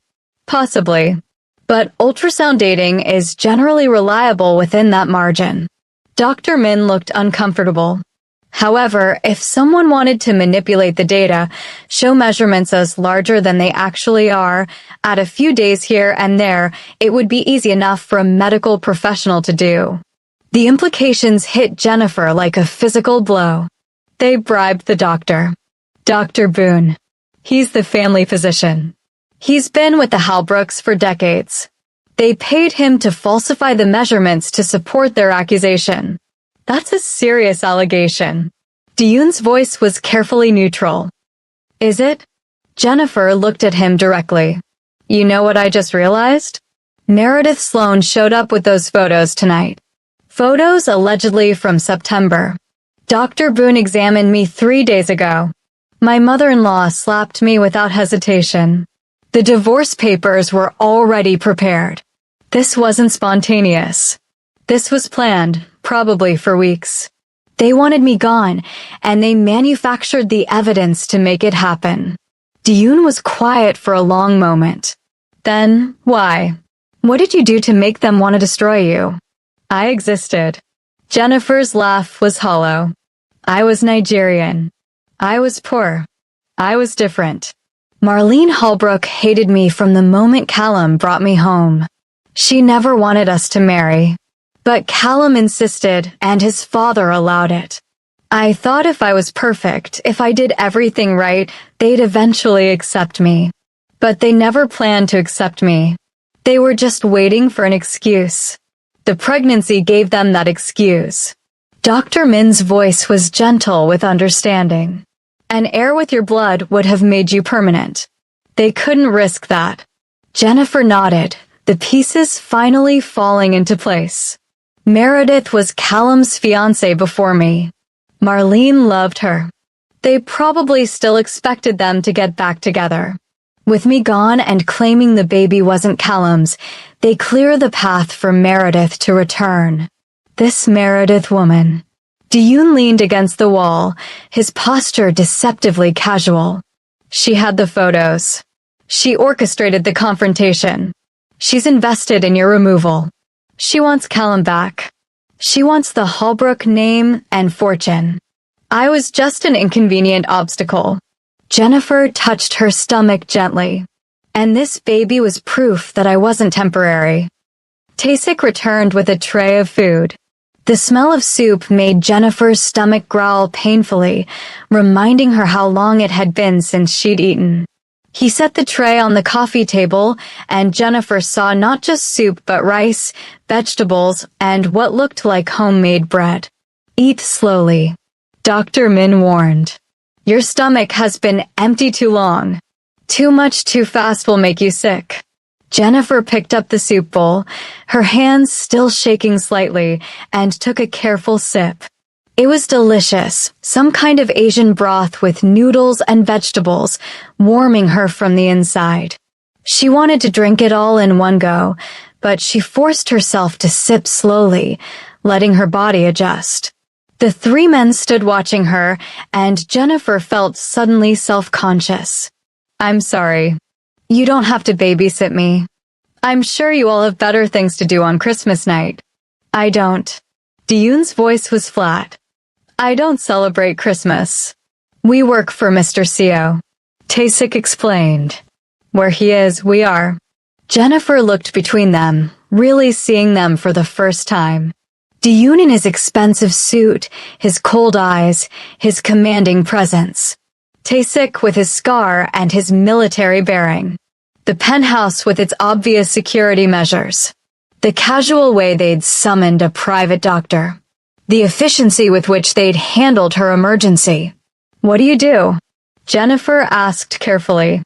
Speaker 1: Possibly. But ultrasound dating is generally reliable within that margin. Dr. Min looked uncomfortable. However, if someone wanted to manipulate the data, show measurements as larger than they actually are, add a few days here and there, it would be easy enough for a medical professional to do. The implications hit Jennifer like a physical blow. They bribed the doctor. Dr. Boone. He's the family physician. He's been with the Halbrooks for decades. They paid him to falsify the measurements to support their accusation. That's a serious allegation. Diyun's voice was carefully neutral. Is it? Jennifer looked at him directly. You know what I just realized? Meredith Sloan showed up with those photos tonight. Photos allegedly from September. Dr. Boone examined me 3 days ago. My mother-in-law slapped me without hesitation. The divorce papers were already prepared. This wasn't spontaneous. This was planned, probably for weeks. They wanted me gone, and they manufactured the evidence to make it happen. Diyun was quiet for a long moment. Then, why? What did you do to make them want to destroy you? I existed. Jennifer's laugh was hollow. I was Nigerian. I was poor. I was different. Marlene Holbrook hated me from the moment Callum brought me home. She never wanted us to marry. But Callum insisted, and his father allowed it. I thought if I was perfect, if I did everything right, they'd eventually accept me. But they never planned to accept me. They were just waiting for an excuse. The pregnancy gave them that excuse. Dr. Min's voice was gentle with understanding. An heir with your blood would have made you permanent. They couldn't risk that. Jennifer nodded, the pieces finally falling into place. Meredith was Callum's fiancée before me. Marlene loved her. They probably still expected them to get back together. With me gone and claiming the baby wasn't Callum's, they clear the path for Meredith to return. This Meredith woman. Diyun leaned against the wall, his posture deceptively casual. She had the photos. She orchestrated the confrontation. She's invested in your removal. She wants Callum back. She wants the Holbrook name and fortune. I was just an inconvenient obstacle. Jennifer touched her stomach gently. And this baby was proof that I wasn't temporary. Tasik returned with a tray of food. The smell of soup made Jennifer's stomach growl painfully, reminding her how long it had been since she'd eaten. He set the tray on the coffee table, and Jennifer saw not just soup but rice, vegetables, and what looked like homemade bread. Eat slowly. Dr. Min warned. Your stomach has been empty too long. Too much too fast will make you sick. Jennifer picked up the soup bowl, her hands still shaking slightly, and took a careful sip. It was delicious, some kind of Asian broth with noodles and vegetables, warming her from the inside. She wanted to drink it all in one go, but she forced herself to sip slowly, letting her body adjust. The three men stood watching her, and Jennifer felt suddenly self-conscious. I'm sorry. You don't have to babysit me. I'm sure you all have better things to do on Christmas night. I don't. Diyun's voice was flat. I don't celebrate Christmas. We work for Mr. Seo. Tasik explained. Where he is, we are. Jennifer looked between them, really seeing them for the first time. Diyun in his expensive suit, his cold eyes, his commanding presence. Tasik with his scar and his military bearing. The penthouse with its obvious security measures. The casual way they'd summoned a private doctor. The efficiency with which they'd handled her emergency. What do you do? Jennifer asked carefully.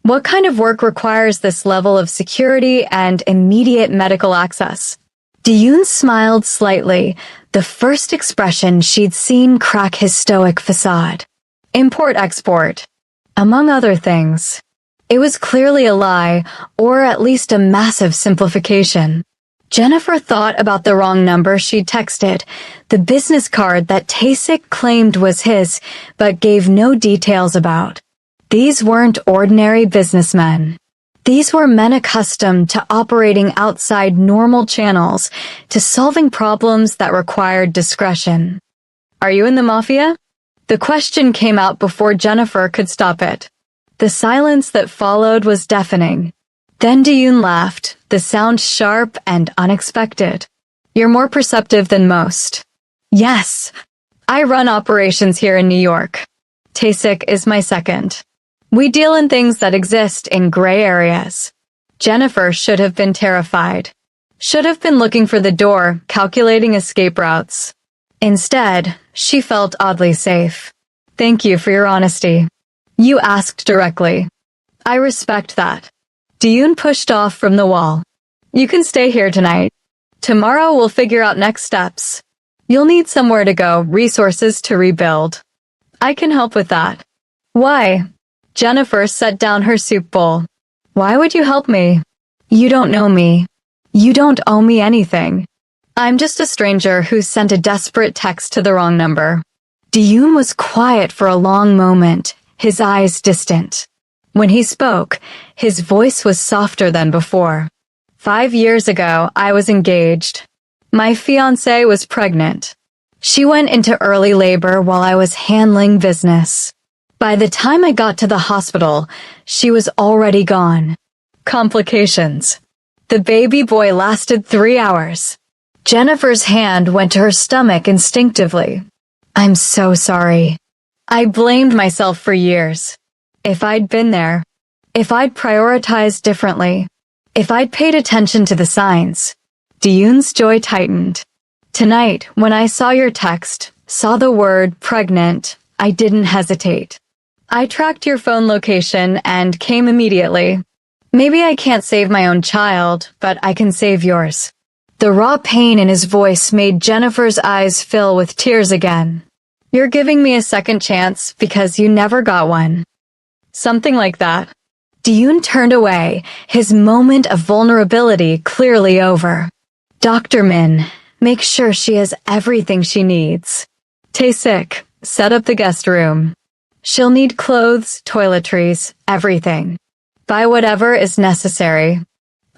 Speaker 1: What kind of work requires this level of security and immediate medical access? Diyun smiled slightly, the first expression she'd seen crack his stoic facade. Import-export. Among other things. It was clearly a lie, or at least a massive simplification. Jennifer thought about the wrong number she'd texted, the business card that Tasik claimed was his, but gave no details about. These weren't ordinary businessmen. These were men accustomed to operating outside normal channels, to solving problems that required discretion. Are you in the Mafia? The question came out before Jennifer could stop it. The silence that followed was deafening. Then Diyun laughed, the sound sharp and unexpected. You're more perceptive than most. Yes. I run operations here in New York. Tasik is my second. We deal in things that exist in gray areas. Jennifer should have been terrified. Should have been looking for the door, calculating escape routes. Instead, she felt oddly safe. Thank you for your honesty. You asked directly. I respect that. Diyun pushed off from the wall. You can stay here tonight. Tomorrow we'll figure out next steps. You'll need somewhere to go, resources to rebuild. I can help with that. Why? Jennifer set down her soup bowl. Why would you help me? You don't know me. You don't owe me anything. I'm just a stranger who sent a desperate text to the wrong number. Diyun was quiet for a long moment, his eyes distant. When he spoke, his voice was softer than before. 5 years ago, I was engaged. My fiancée was pregnant. She went into early labor while I was handling business. By the time I got to the hospital, she was already gone. Complications. The baby boy lasted 3 hours. Jennifer's hand went to her stomach instinctively. I'm so sorry. I blamed myself for years. If I'd been there, if I'd prioritized differently, if I'd paid attention to the signs. Diyun's joy tightened. Tonight, when I saw your text, saw the word pregnant, I didn't hesitate. I tracked your phone location and came immediately. Maybe I can't save my own child, but I can save yours." The raw pain in his voice made Jennifer's eyes fill with tears again. "You're giving me a second chance because you never got one." Something like that. Diyun turned away, his moment of vulnerability clearly over. "Dr. Min, make sure she has everything she needs. Tae-sik, set up the guest room. She'll need clothes, toiletries, everything. Buy whatever is necessary.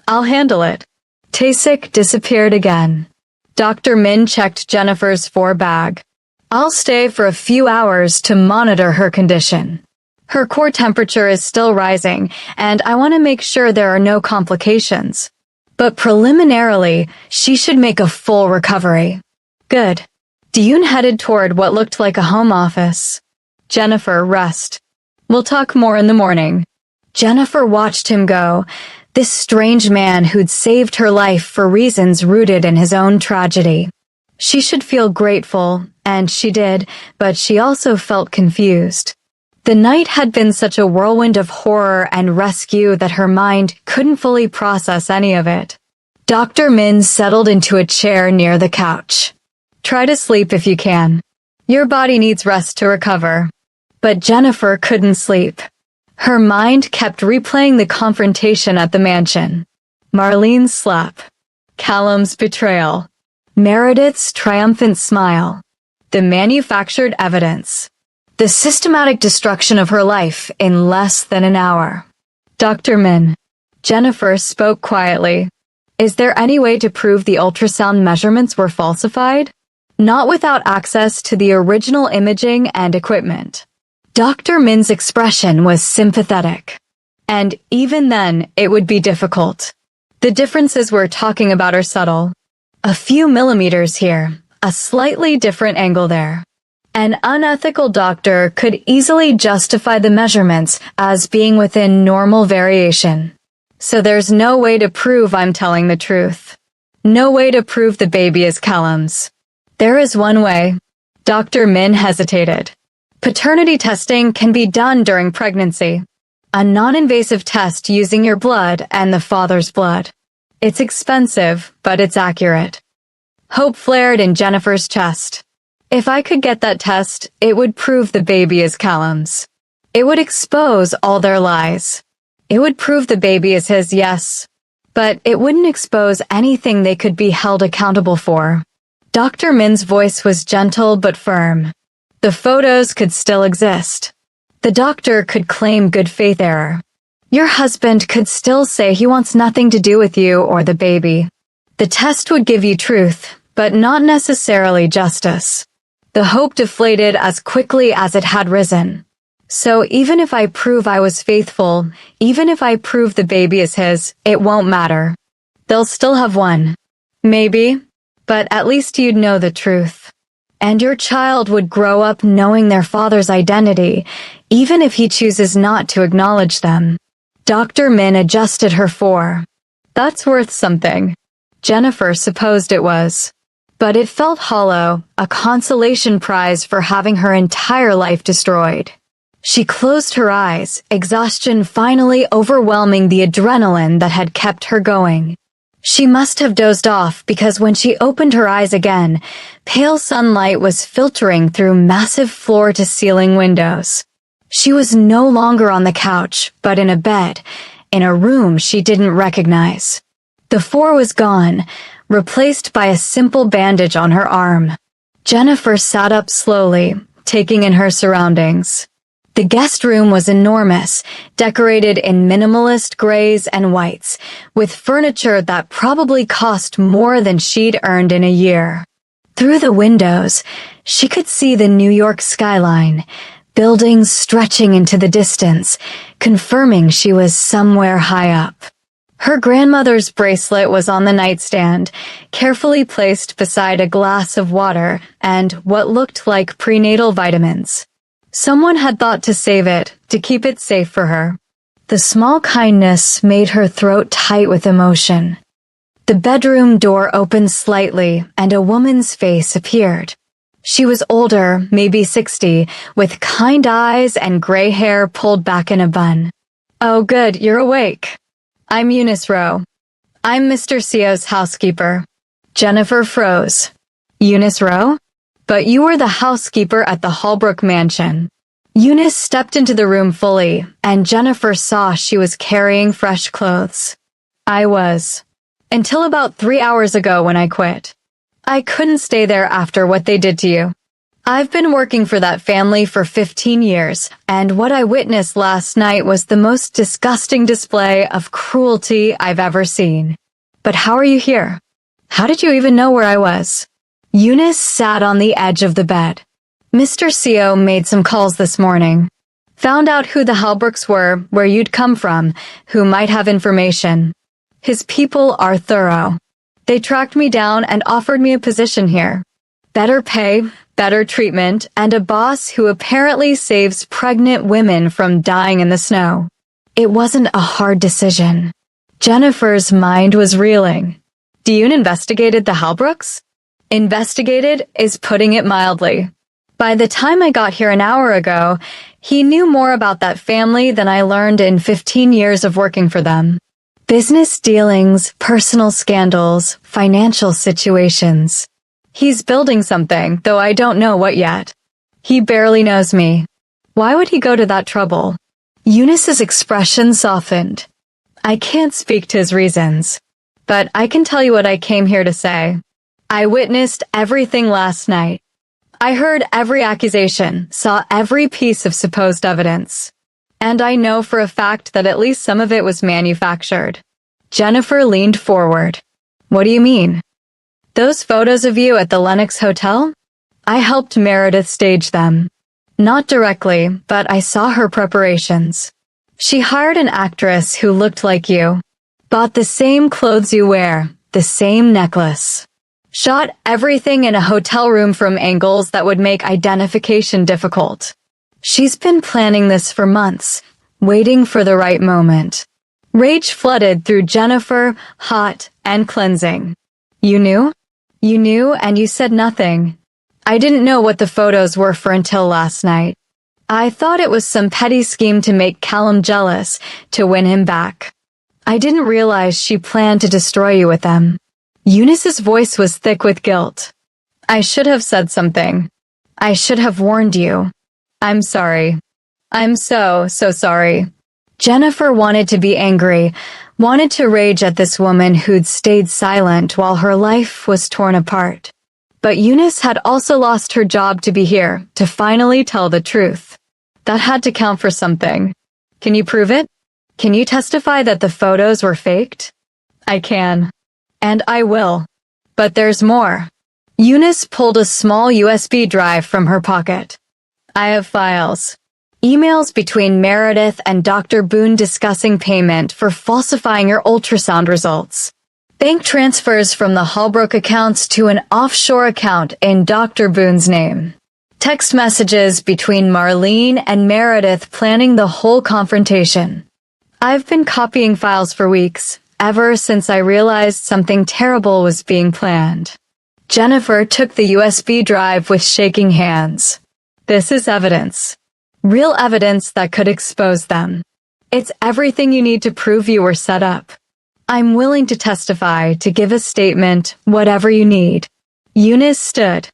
Speaker 1: I'll handle it." Tae-sik disappeared again. Dr. Min checked Jennifer's bag. "I'll stay for a few hours to monitor her condition. Her core temperature is still rising, and I want to make sure there are no complications. But preliminarily, she should make a full recovery." "Good." Diyun headed toward what looked like a home office. "Jennifer, rest. We'll talk more in the morning." Jennifer watched him go, this strange man who'd saved her life for reasons rooted in his own tragedy. She should feel grateful, and she did, but she also felt confused. The night had been such a whirlwind of horror and rescue that her mind couldn't fully process any of it. Dr. Min settled into a chair near the couch. "Try to sleep if you can. Your body needs rest to recover." But Jennifer couldn't sleep. Her mind kept replaying the confrontation at the mansion. Marlene's slap. Callum's betrayal. Meredith's triumphant smile. The manufactured evidence. The systematic destruction of her life in less than an hour. "Dr. Min." Jennifer spoke quietly. "Is there any way to prove the ultrasound measurements were falsified? Not without access to the original imaging and equipment." Dr. Min's expression was sympathetic. "And even then, it would be difficult. The differences we're talking about are subtle. A few millimeters here, a slightly different angle there. An unethical doctor could easily justify the measurements as being within normal variation. So there's no way to prove I'm telling the truth. No way to prove the baby is Callum's. There is one way." Dr. Min hesitated. "Paternity testing can be done during pregnancy. A non-invasive test using your blood and the father's blood. It's expensive, but it's accurate." Hope flared in Jennifer's chest. "If I could get that test, it would prove the baby is Callum's. It would expose all their lies. It would prove the baby is his, yes. But it wouldn't expose anything they could be held accountable for." Dr. Min's voice was gentle but firm. The photos could still exist. The doctor could claim good faith error. Your husband could still say he wants nothing to do with you or the baby. The test would give you truth, but not necessarily justice. The hope deflated as quickly as it had risen. "So even if I prove I was faithful, even if I prove the baby is his, it won't matter. They'll still have one. Maybe, but at least you'd know the truth. And your child would grow up knowing their father's identity, even if he chooses not to acknowledge them." Dr. Min adjusted her fore. "That's worth something." Jennifer supposed it was. But it felt hollow, a consolation prize for having her entire life destroyed. She closed her eyes, exhaustion finally overwhelming the adrenaline that had kept her going. She must have dozed off because when she opened her eyes again, pale sunlight was filtering through massive floor-to-ceiling windows. She was no longer on the couch, but in a bed, in a room she didn't recognize. The floor was gone, replaced by a simple bandage on her arm. Jennifer sat up slowly, taking in her surroundings. The guest room was enormous, decorated in minimalist grays and whites, with furniture that probably cost more than she'd earned in a year. Through the windows, she could see the New York skyline, buildings stretching into the distance, confirming she was somewhere high up. Her grandmother's bracelet was on the nightstand, carefully placed beside a glass of water and what looked like prenatal vitamins. Someone had thought to save it, to keep it safe for her. The small kindness made her throat tight with emotion. The bedroom door opened slightly and a woman's face appeared. She was older, maybe 60, with kind eyes and gray hair pulled back in a bun. Oh good, you're awake. I'm Eunice Rowe. I'm Mr. Sio's housekeeper. Jennifer froze. Eunice Rowe? But you were the housekeeper at the Holbrook mansion. Eunice stepped into the room fully, and Jennifer saw she was carrying fresh clothes. I was. Until about 3 hours ago when I quit. I couldn't stay there after what they did to you. I've been working for that family for 15 years, and what I witnessed last night was the most disgusting display of cruelty I've ever seen. But how are you here? How did you even know where I was? Eunice sat on the edge of the bed. Mr. Sio made some calls this morning. Found out who the Halbrooks were, where you'd come from, who might have information. His people are thorough. They tracked me down and offered me a position here. Better pay, better treatment, and a boss who apparently saves pregnant women from dying in the snow. It wasn't a hard decision. Jennifer's mind was reeling. Dune investigated the Halbrooks? Investigated is putting it mildly. By the time I got here an hour ago, he knew more about that family than I learned in 15 years of working for them. Business dealings, personal scandals, financial situations. He's building something, though I don't know what yet. He barely knows me. Why would he go to that trouble? Eunice's expression softened. I can't speak to his reasons, but I can tell you what I came here to say. I witnessed everything last night. I heard every accusation, saw every piece of supposed evidence. And I know for a fact that at least some of it was manufactured. Jennifer leaned forward. What do you mean? Those photos of you at the Lenox Hotel? I helped Meredith stage them. Not directly, but I saw her preparations. She hired an actress who looked like you. Bought the same clothes you wear, the same necklace. Shot everything in a hotel room from angles that would make identification difficult. She's been planning this for months, waiting for the right moment. Rage flooded through Jennifer, hot and cleansing. You knew? You knew and you said nothing. I didn't know what the photos were for until last night. I thought it was some petty scheme to make Callum jealous, to win him back. I didn't realize she planned to destroy you with them. Eunice's voice was thick with guilt. I should have said something. I should have warned you. I'm sorry. I'm so sorry. Jennifer wanted to be angry, wanted to rage at this woman who'd stayed silent while her life was torn apart. But Eunice had also lost her job to be here, to finally tell the truth. That had to count for something. Can you prove it? Can you testify that the photos were faked? I can. And I will. But there's more. Eunice pulled a small USB drive from her pocket. I have files. Emails between Meredith and Dr. Boone discussing payment for falsifying your ultrasound results. Bank transfers from the Holbrook accounts to an offshore account in Dr. Boone's name. Text messages between Marlene and Meredith planning the whole confrontation. I've been copying files for weeks, ever since I realized something terrible was being planned. Jennifer took the USB drive with shaking hands. This is evidence. Real evidence that could expose them. It's everything you need to prove you were set up. I'm willing to testify, to give a statement, whatever you need. Eunice stood.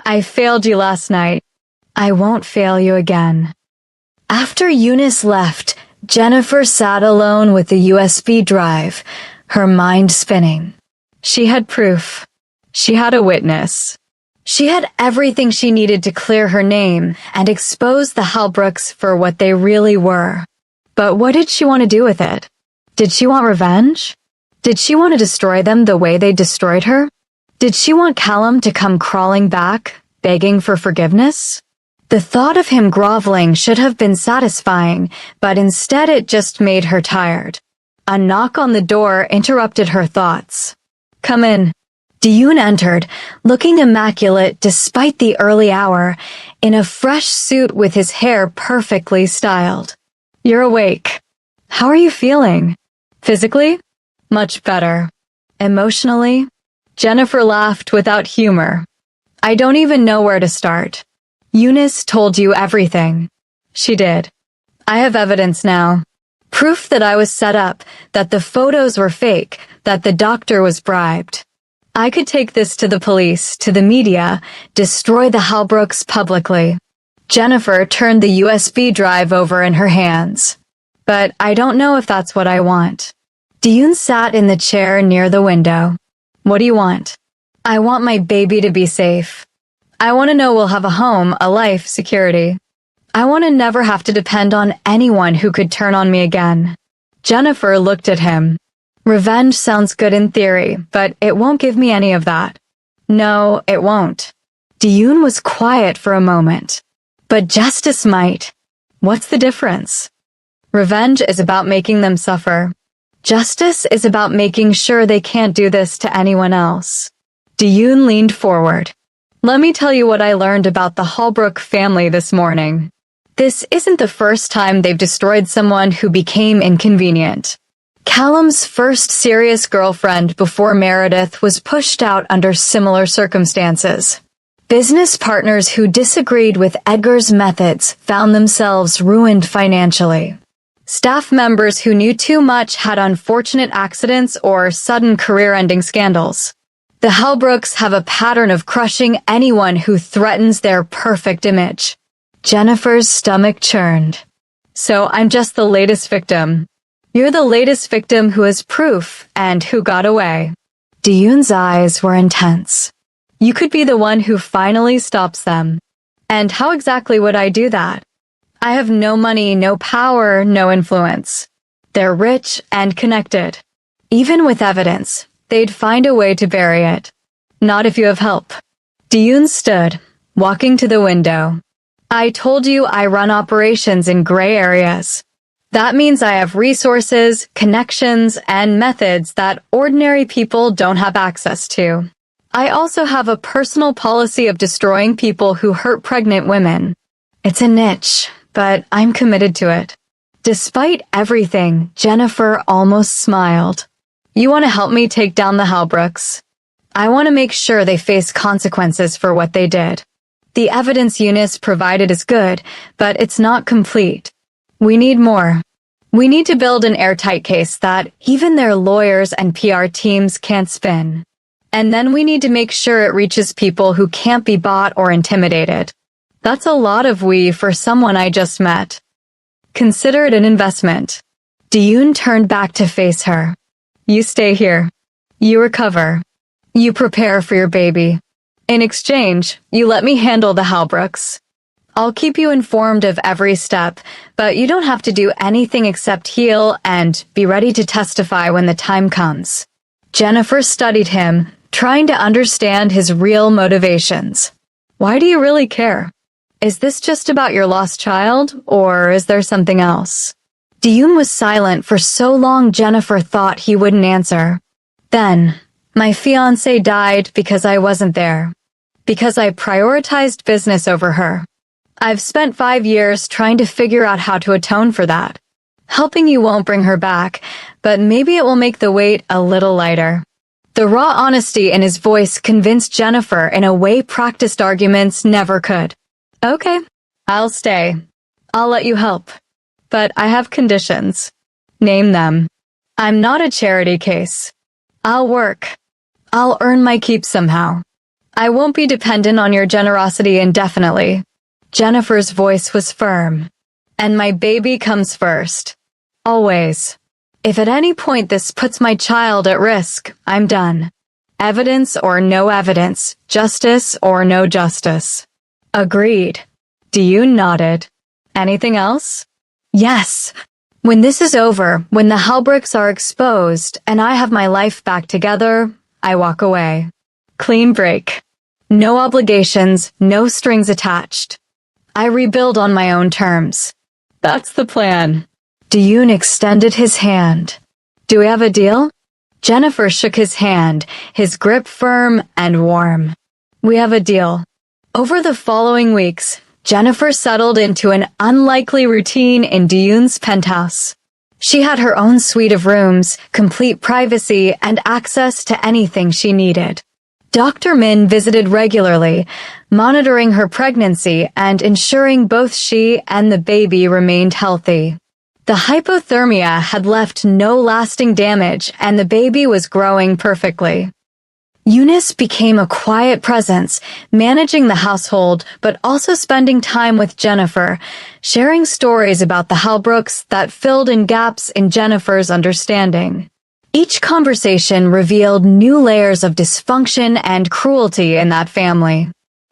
Speaker 1: I failed you last night. I won't fail you again. After Eunice left, Jennifer sat alone with the USB drive, her mind spinning. She had proof. She had a witness. She had everything she needed to clear her name and expose the Halbrooks for what they really were. But what did she want to do with it? Did she want revenge? Did she want to destroy them the way they destroyed her? Did she want Callum to come crawling back, begging for forgiveness? The thought of him groveling should have been satisfying, but instead it just made her tired. A knock on the door interrupted her thoughts. Come in. Dune entered, looking immaculate despite the early hour, in a fresh suit with his hair perfectly styled. You're awake. How are you feeling? Physically? Much better. Emotionally? Jennifer laughed without humor. I don't even know where to start. Eunice told you everything. She did. I have evidence now. Proof that I was set up, that the photos were fake, that the doctor was bribed. I could take this to the police, to the media, destroy the Halbrooks publicly. Jennifer turned the USB drive over in her hands. But I don't know if that's what I want. Diyun sat in the chair near the window. What do you want? I want my baby to be safe. I want to know we'll have a home, a life, security. I want to never have to depend on anyone who could turn on me again. Jennifer looked at him. Revenge sounds good in theory, but it won't give me any of that. No, it won't. Diyun was quiet for a moment. But justice might. What's the difference? Revenge is about making them suffer. Justice is about making sure they can't do this to anyone else. Diyun leaned forward. Let me tell you what I learned about the Halbrook family this morning. This isn't the first time they've destroyed someone who became inconvenient. Callum's first serious girlfriend before Meredith was pushed out under similar circumstances. Business partners who disagreed with Edgar's methods found themselves ruined financially. Staff members who knew too much had unfortunate accidents or sudden career-ending scandals. The Halbrooks have a pattern of crushing anyone who threatens their perfect image. Jennifer's stomach churned. So I'm just the latest victim. You're the latest victim who has proof and who got away. Diyun's eyes were intense. You could be the one who finally stops them. And how exactly would I do that? I have no money, no power, no influence. They're rich and connected. Even with evidence, they'd find a way to bury it. Not if you have help. Diyun stood, walking to the window. I told you I run operations in gray areas. That means I have resources, connections, and methods that ordinary people don't have access to. I also have a personal policy of destroying people who hurt pregnant women. It's a niche, but I'm committed to it. Despite everything, Jennifer almost smiled. You want to help me take down the Halbrooks? I want to make sure they face consequences for what they did. The evidence Eunice provided is good, but it's not complete. We need more. We need to build an airtight case that even their lawyers and PR teams can't spin. And then we need to make sure it reaches people who can't be bought or intimidated. That's a lot of we for someone I just met. Consider it an investment. Diyun turned back to face her. You stay here. You recover. You prepare for your baby. In exchange, you let me handle the Halbrooks. I'll keep you informed of every step, but you don't have to do anything except heal and be ready to testify when the time comes. Jennifer studied him, trying to understand his real motivations. Why do you really care? Is this just about your lost child, or is there something else? Diyun was silent for so long Jennifer thought he wouldn't answer. Then, my fiancé died because I wasn't there. Because I prioritized business over her. I've spent 5 years trying to figure out how to atone for that. Helping you won't bring her back, but maybe it will make the weight a little lighter. The raw honesty in his voice convinced Jennifer in a way practiced arguments never could. Okay, I'll stay. I'll let you help. But I have conditions. Name them. I'm not a charity case. I'll work. I'll earn my keep somehow. I won't be dependent on your generosity indefinitely. Jennifer's voice was firm. And my baby comes first. Always. If at any point this puts my child at risk, I'm done. Evidence or no evidence, justice or no justice. Agreed. Diyun nodded. Anything else? Yes. When this is over, when the Halbrooks are exposed and I have my life back together, I walk away. Clean break. No obligations, no strings attached. I rebuild on my own terms. That's the plan. Diyun extended his hand. Do we have a deal? Jennifer shook his hand, his grip firm and warm. We have a deal. Over the following weeks, Jennifer settled into an unlikely routine in Diyun's penthouse. She had her own suite of rooms, complete privacy, and access to anything she needed. Dr. Min visited regularly, monitoring her pregnancy and ensuring both she and the baby remained healthy. The hypothermia had left no lasting damage and the baby was growing perfectly. Eunice became a quiet presence, managing the household but also spending time with Jennifer, sharing stories about the Halbrooks that filled in gaps in Jennifer's understanding. Each conversation revealed new layers of dysfunction and cruelty in that family.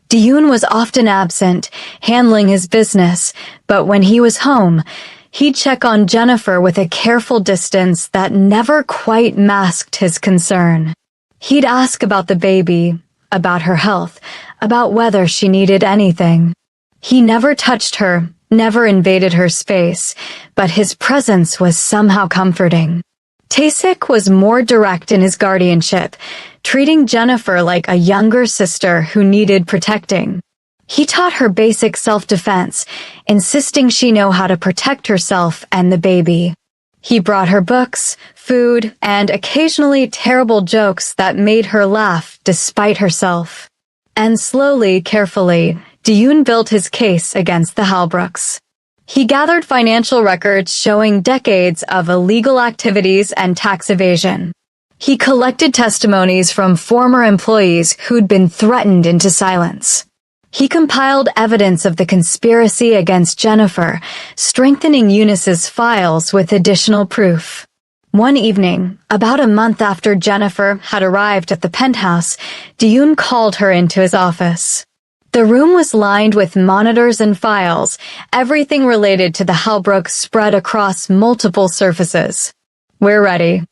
Speaker 1: Diyun was often absent, handling his business, but when he was home, he'd check on Jennifer with a careful distance that never quite masked his concern. He'd ask about the baby, about her health, about whether she needed anything. He never touched her, never invaded her space, but his presence was somehow comforting. Taesik was more direct in his guardianship, treating Jennifer like a younger sister who needed protecting. He taught her basic self-defense, insisting she know how to protect herself and the baby. He brought her books, food, and occasionally terrible jokes that made her laugh despite herself. And slowly, carefully, Diyun built his case against the Halbrooks. He gathered financial records showing decades of illegal activities and tax evasion. He collected testimonies from former employees who'd been threatened into silence. He compiled evidence of the conspiracy against Jennifer, strengthening Eunice's files with additional proof. One evening, about a month after Jennifer had arrived at the penthouse, Diyun called her into his office. The room was lined with monitors and files, everything related to the Halbrooks spread across multiple surfaces. "We're ready."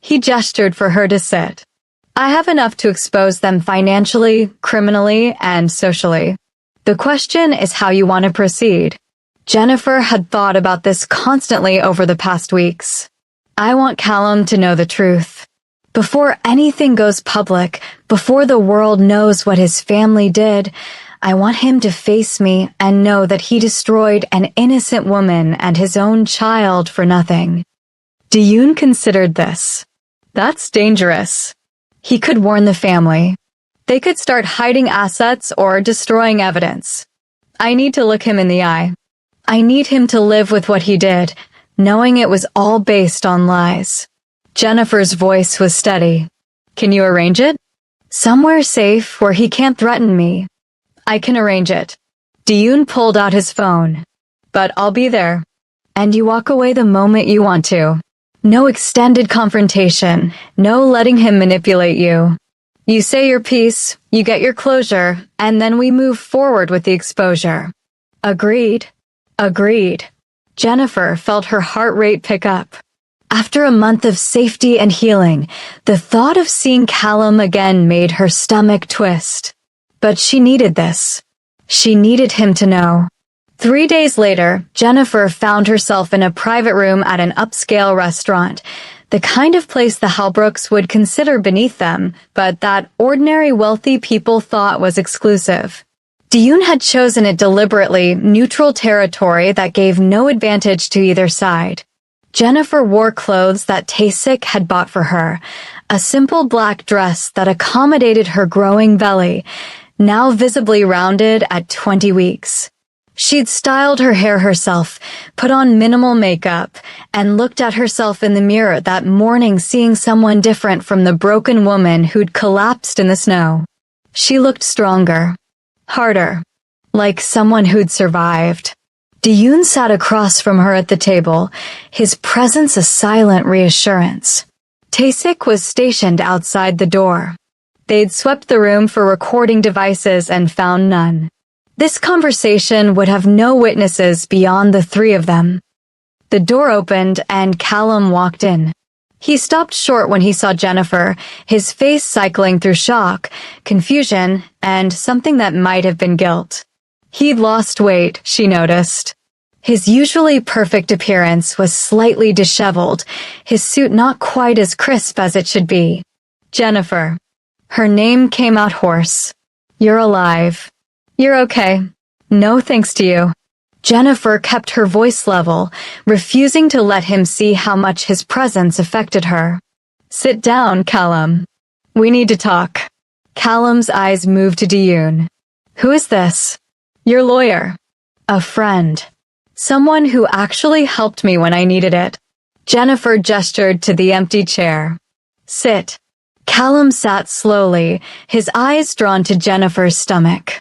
Speaker 1: He gestured for her to sit. "I have enough to expose them financially, criminally, and socially. The question is how you want to proceed." Jennifer had thought about this constantly over the past weeks. "I want Callum to know the truth. Before anything goes public, before the world knows what his family did, I want him to face me and know that he destroyed an innocent woman and his own child for nothing." Diyun considered this. That's dangerous. He could warn the family. They could start hiding assets or destroying evidence. I need to look him in the eye. I need him to live with what he did, knowing it was all based on lies. Jennifer's voice was steady. "Can you arrange it?" "Somewhere safe where he can't threaten me." "I can arrange it." Diyun pulled out his phone. "But I'll be there." "And you walk away the moment you want to. No extended confrontation, no letting him manipulate you. You say your piece, you get your closure, and then we move forward with the exposure." "Agreed." "Agreed." Jennifer felt her heart rate pick up. After a month of safety and healing, the thought of seeing Callum again made her stomach twist. But she needed this. She needed him to know. 3 days later, Jennifer found herself in a private room at an upscale restaurant, the kind of place the Halbrooks would consider beneath them, but that ordinary wealthy people thought was exclusive. Diyun had chosen a deliberately neutral territory that gave no advantage to either side. Jennifer wore clothes that Taesik had bought for her, a simple black dress that accommodated her growing belly, now visibly rounded at 20 weeks. She'd styled her hair herself, put on minimal makeup, and looked at herself in the mirror that morning, seeing someone different from the broken woman who'd collapsed in the snow. She looked stronger, harder, like someone who'd survived. Diyun sat across from her at the table, his presence a silent reassurance. Taesik was stationed outside the door. They'd swept the room for recording devices and found none. This conversation would have no witnesses beyond the three of them. The door opened and Callum walked in. He stopped short when he saw Jennifer, his face cycling through shock, confusion, and something that might have been guilt. He'd lost weight, she noticed. His usually perfect appearance was slightly disheveled, his suit not quite as crisp as it should be. "Jennifer." Her name came out hoarse. "You're alive. You're okay. No thanks to you." Jennifer kept her voice level, refusing to let him see how much his presence affected her. "Sit down, Callum. We need to talk." Callum's eyes moved to Diyun. Who is this? Your lawyer. A friend. Someone who actually helped me when I needed it. Jennifer gestured to the empty chair. Sit. Callum sat slowly, his eyes drawn to Jennifer's stomach.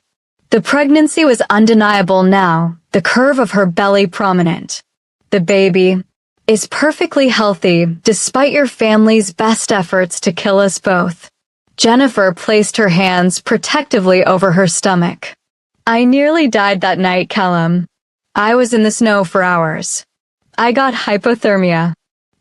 Speaker 1: The pregnancy was undeniable now, the curve of her belly prominent. The baby is perfectly healthy despite your family's best efforts to kill us both. Jennifer placed her hands protectively over her stomach. I nearly died that night, Callum. I was in the snow for hours. I got hypothermia.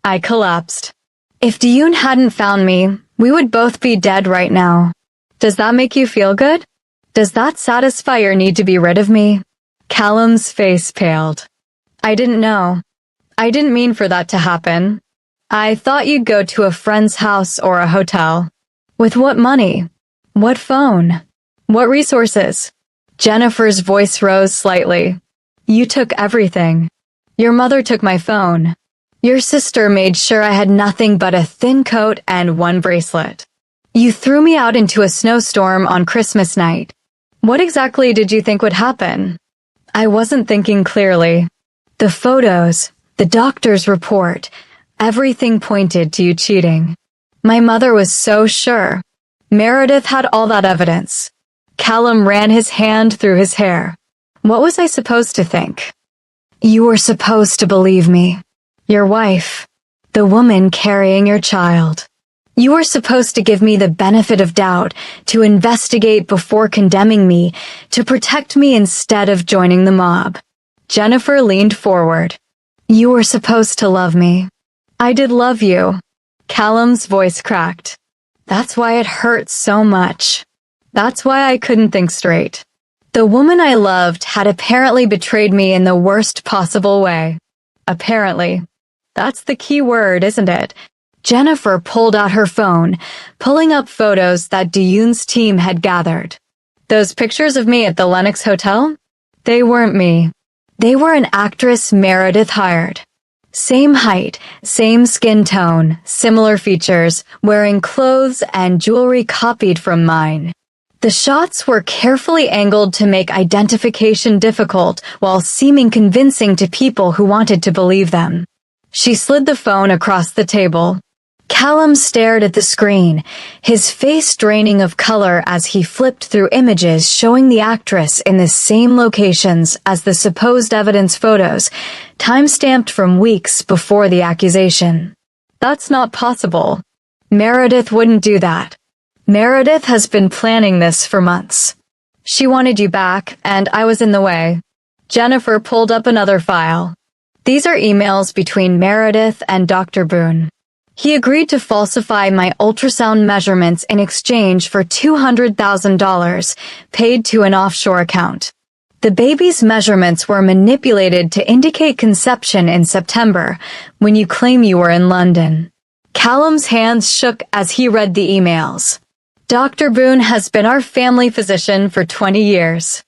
Speaker 1: I collapsed. If Diyun hadn't found me, we would both be dead right now. Does that make you feel good? Does that satisfy your need to be rid of me? Callum's face paled. I didn't know. I didn't mean for that to happen. I thought you'd go to a friend's house or a hotel. With what money? What phone? What resources? Jennifer's voice rose slightly. You took everything. Your mother took my phone. Your sister made sure I had nothing but a thin coat and one bracelet. You threw me out into a snowstorm on Christmas night. What exactly did you think would happen? I wasn't thinking clearly. The photos, the doctor's report, everything pointed to you cheating. My mother was so sure. Meredith had all that evidence. Callum ran his hand through his hair. What was I supposed to think? You were supposed to believe me. Your wife. The woman carrying your child. You were supposed to give me the benefit of doubt, to investigate before condemning me, to protect me instead of joining the mob. Jennifer leaned forward. You were supposed to love me. I did love you. Callum's voice cracked. That's why it hurt so much. That's why I couldn't think straight. The woman I loved had apparently betrayed me in the worst possible way. Apparently. That's the key word, isn't it? Jennifer pulled out her phone, pulling up photos that Diyun's team had gathered. Those pictures of me at the Lenox Hotel? They weren't me. They were an actress Meredith hired. Same height, same skin tone, similar features, wearing clothes and jewelry copied from mine. The shots were carefully angled to make identification difficult while seeming convincing to people who wanted to believe them. She slid the phone across the table. Callum stared at the screen, his face draining of color as he flipped through images showing the actress in the same locations as the supposed evidence photos, time-stamped from weeks before the accusation. That's not possible. Meredith wouldn't do that. Meredith has been planning this for months. She wanted you back, and I was in the way. Jennifer pulled up another file. These are emails between Meredith and Dr. Boone. He agreed to falsify my ultrasound measurements in exchange for $200,000 paid to an offshore account. The baby's measurements were manipulated to indicate conception in September, when you claim you were in London. Callum's hands shook as he read the emails. Dr. Boone has been our family physician for 20 years.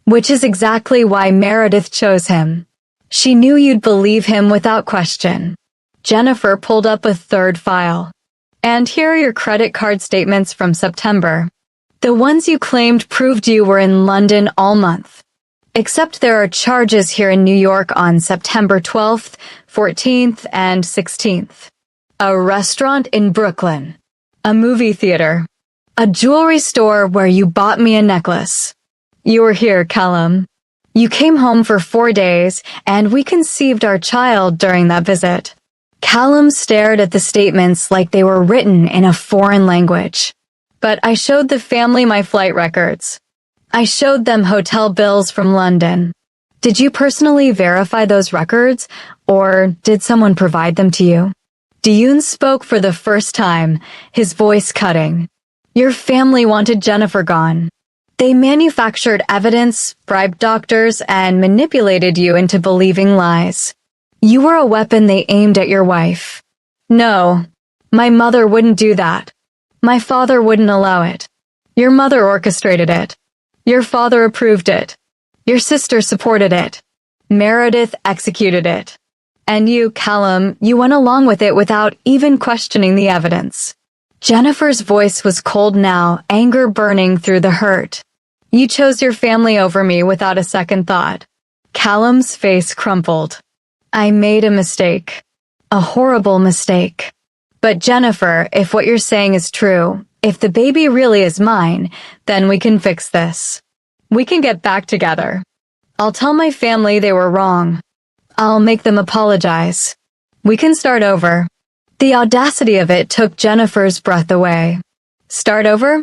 Speaker 1: Which is exactly why Meredith chose him. She knew you'd believe him without question. Jennifer pulled up a third file. And here are your credit card statements from September. The ones you claimed proved you were in London all month. Except there are charges here in New York on September 12th, 14th, and 16th. A restaurant in Brooklyn. A movie theater. A jewelry store where you bought me a necklace. You were here, Callum. You came home for 4 days, and we conceived our child during that visit. Callum stared at the statements like they were written in a foreign language. But I showed the family my flight records. I showed them hotel bills from London. Did you personally verify those records, or did someone provide them to you? Diyun spoke for the first time, his voice cutting. Your family wanted Jennifer gone. They manufactured evidence, bribed doctors, and manipulated you into believing lies. You were a weapon they aimed at your wife. No, my mother wouldn't do that. My father wouldn't allow it. Your mother orchestrated it. Your father approved it. Your sister supported it. Meredith executed it. And you, Callum, you went along with it without even questioning the evidence. Jennifer's voice was cold now, anger burning through the hurt. You chose your family over me without a second thought. Callum's face crumpled. I made a mistake. A horrible mistake. But Jennifer, if what you're saying is true, if the baby really is mine, then we can fix this. We can get back together. I'll tell my family they were wrong. I'll make them apologize. We can start over. The audacity of it took Jennifer's breath away. Start over?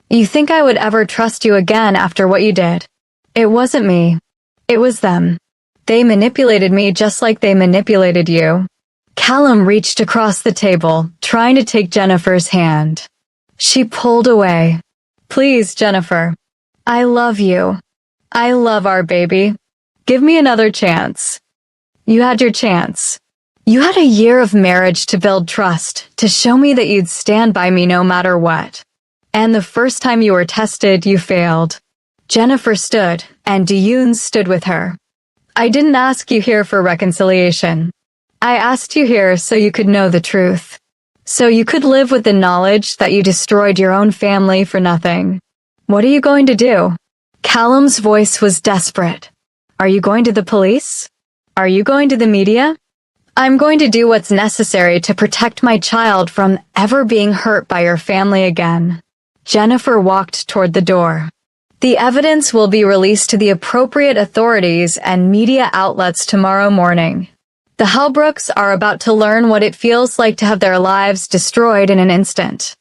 Speaker 1: You think I would ever trust you again after what you did? It wasn't me. It was them. They manipulated me just like they manipulated you. Callum reached across the table, trying to take Jennifer's hand. She pulled away. Please, Jennifer. I love you. I love our baby. Give me another chance. You had your chance. You had a year of marriage to build trust, to show me that you'd stand by me no matter what. And the first time you were tested, you failed. Jennifer stood, and Diyun stood with her. I didn't ask you here for reconciliation. I asked you here so you could know the truth. So you could live with the knowledge that you destroyed your own family for nothing. What are you going to do? Callum's voice was desperate. Are you going to the police? Are you going to the media? I'm going to do what's necessary to protect my child from ever being hurt by your family again. Jennifer walked toward the door. The evidence will be released to the appropriate authorities and media outlets tomorrow morning. The Halbrooks are about to learn what it feels like to have their lives destroyed in an instant.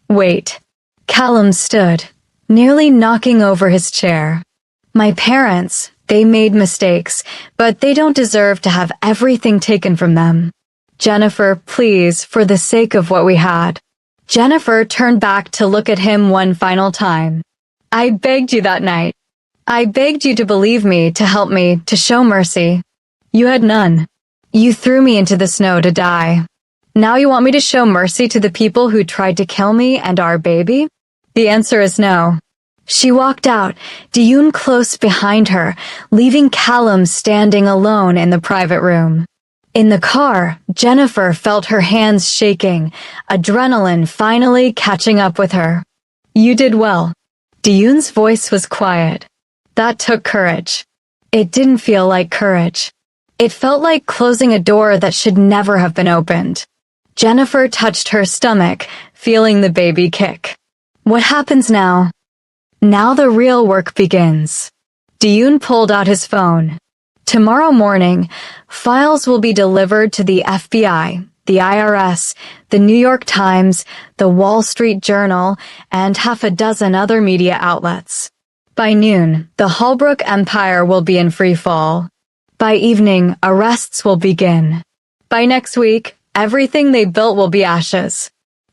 Speaker 1: Wait. Callum stood, nearly knocking over his chair. My parents, they made mistakes, but they don't deserve to have everything taken from them. Jennifer, please, for the sake of what we had. Jennifer turned back to look at him one final time. I begged you that night. I begged you to believe me, to help me, to show mercy. You had none. You threw me into the snow to die. Now you want me to show mercy to the people who tried to kill me and our baby? The answer is no. She walked out, Diyun close behind her, leaving Callum standing alone in the private room. In the car, Jennifer felt her hands shaking, adrenaline finally catching up with her. You did well. Diyun's voice was quiet. That took courage. It didn't feel like courage. It felt like closing a door that should never have been opened. Jennifer touched her stomach, feeling the baby kick. What happens now? Now the real work begins. Diyun pulled out his phone. Tomorrow morning, files will be delivered to the FBI, the IRS, the New York Times, the Wall Street Journal, and half a dozen other media outlets. By noon, the Halbrook empire will be in free fall. By evening, arrests will begin. By next week, everything they built will be ashes.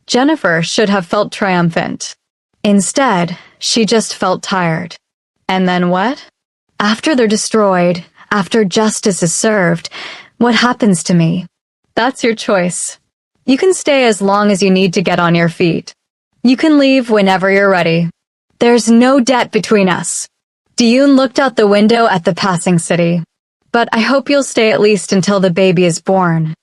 Speaker 1: Jennifer should have felt triumphant. Instead, she just felt tired. And then what? After they're destroyed, after justice is served, what happens to me? That's your choice. You can stay as long as you need to get on your feet. You can leave whenever you're ready. There's no debt between us. Diyun looked out the window at the passing city. But I hope you'll stay at least until the baby is born.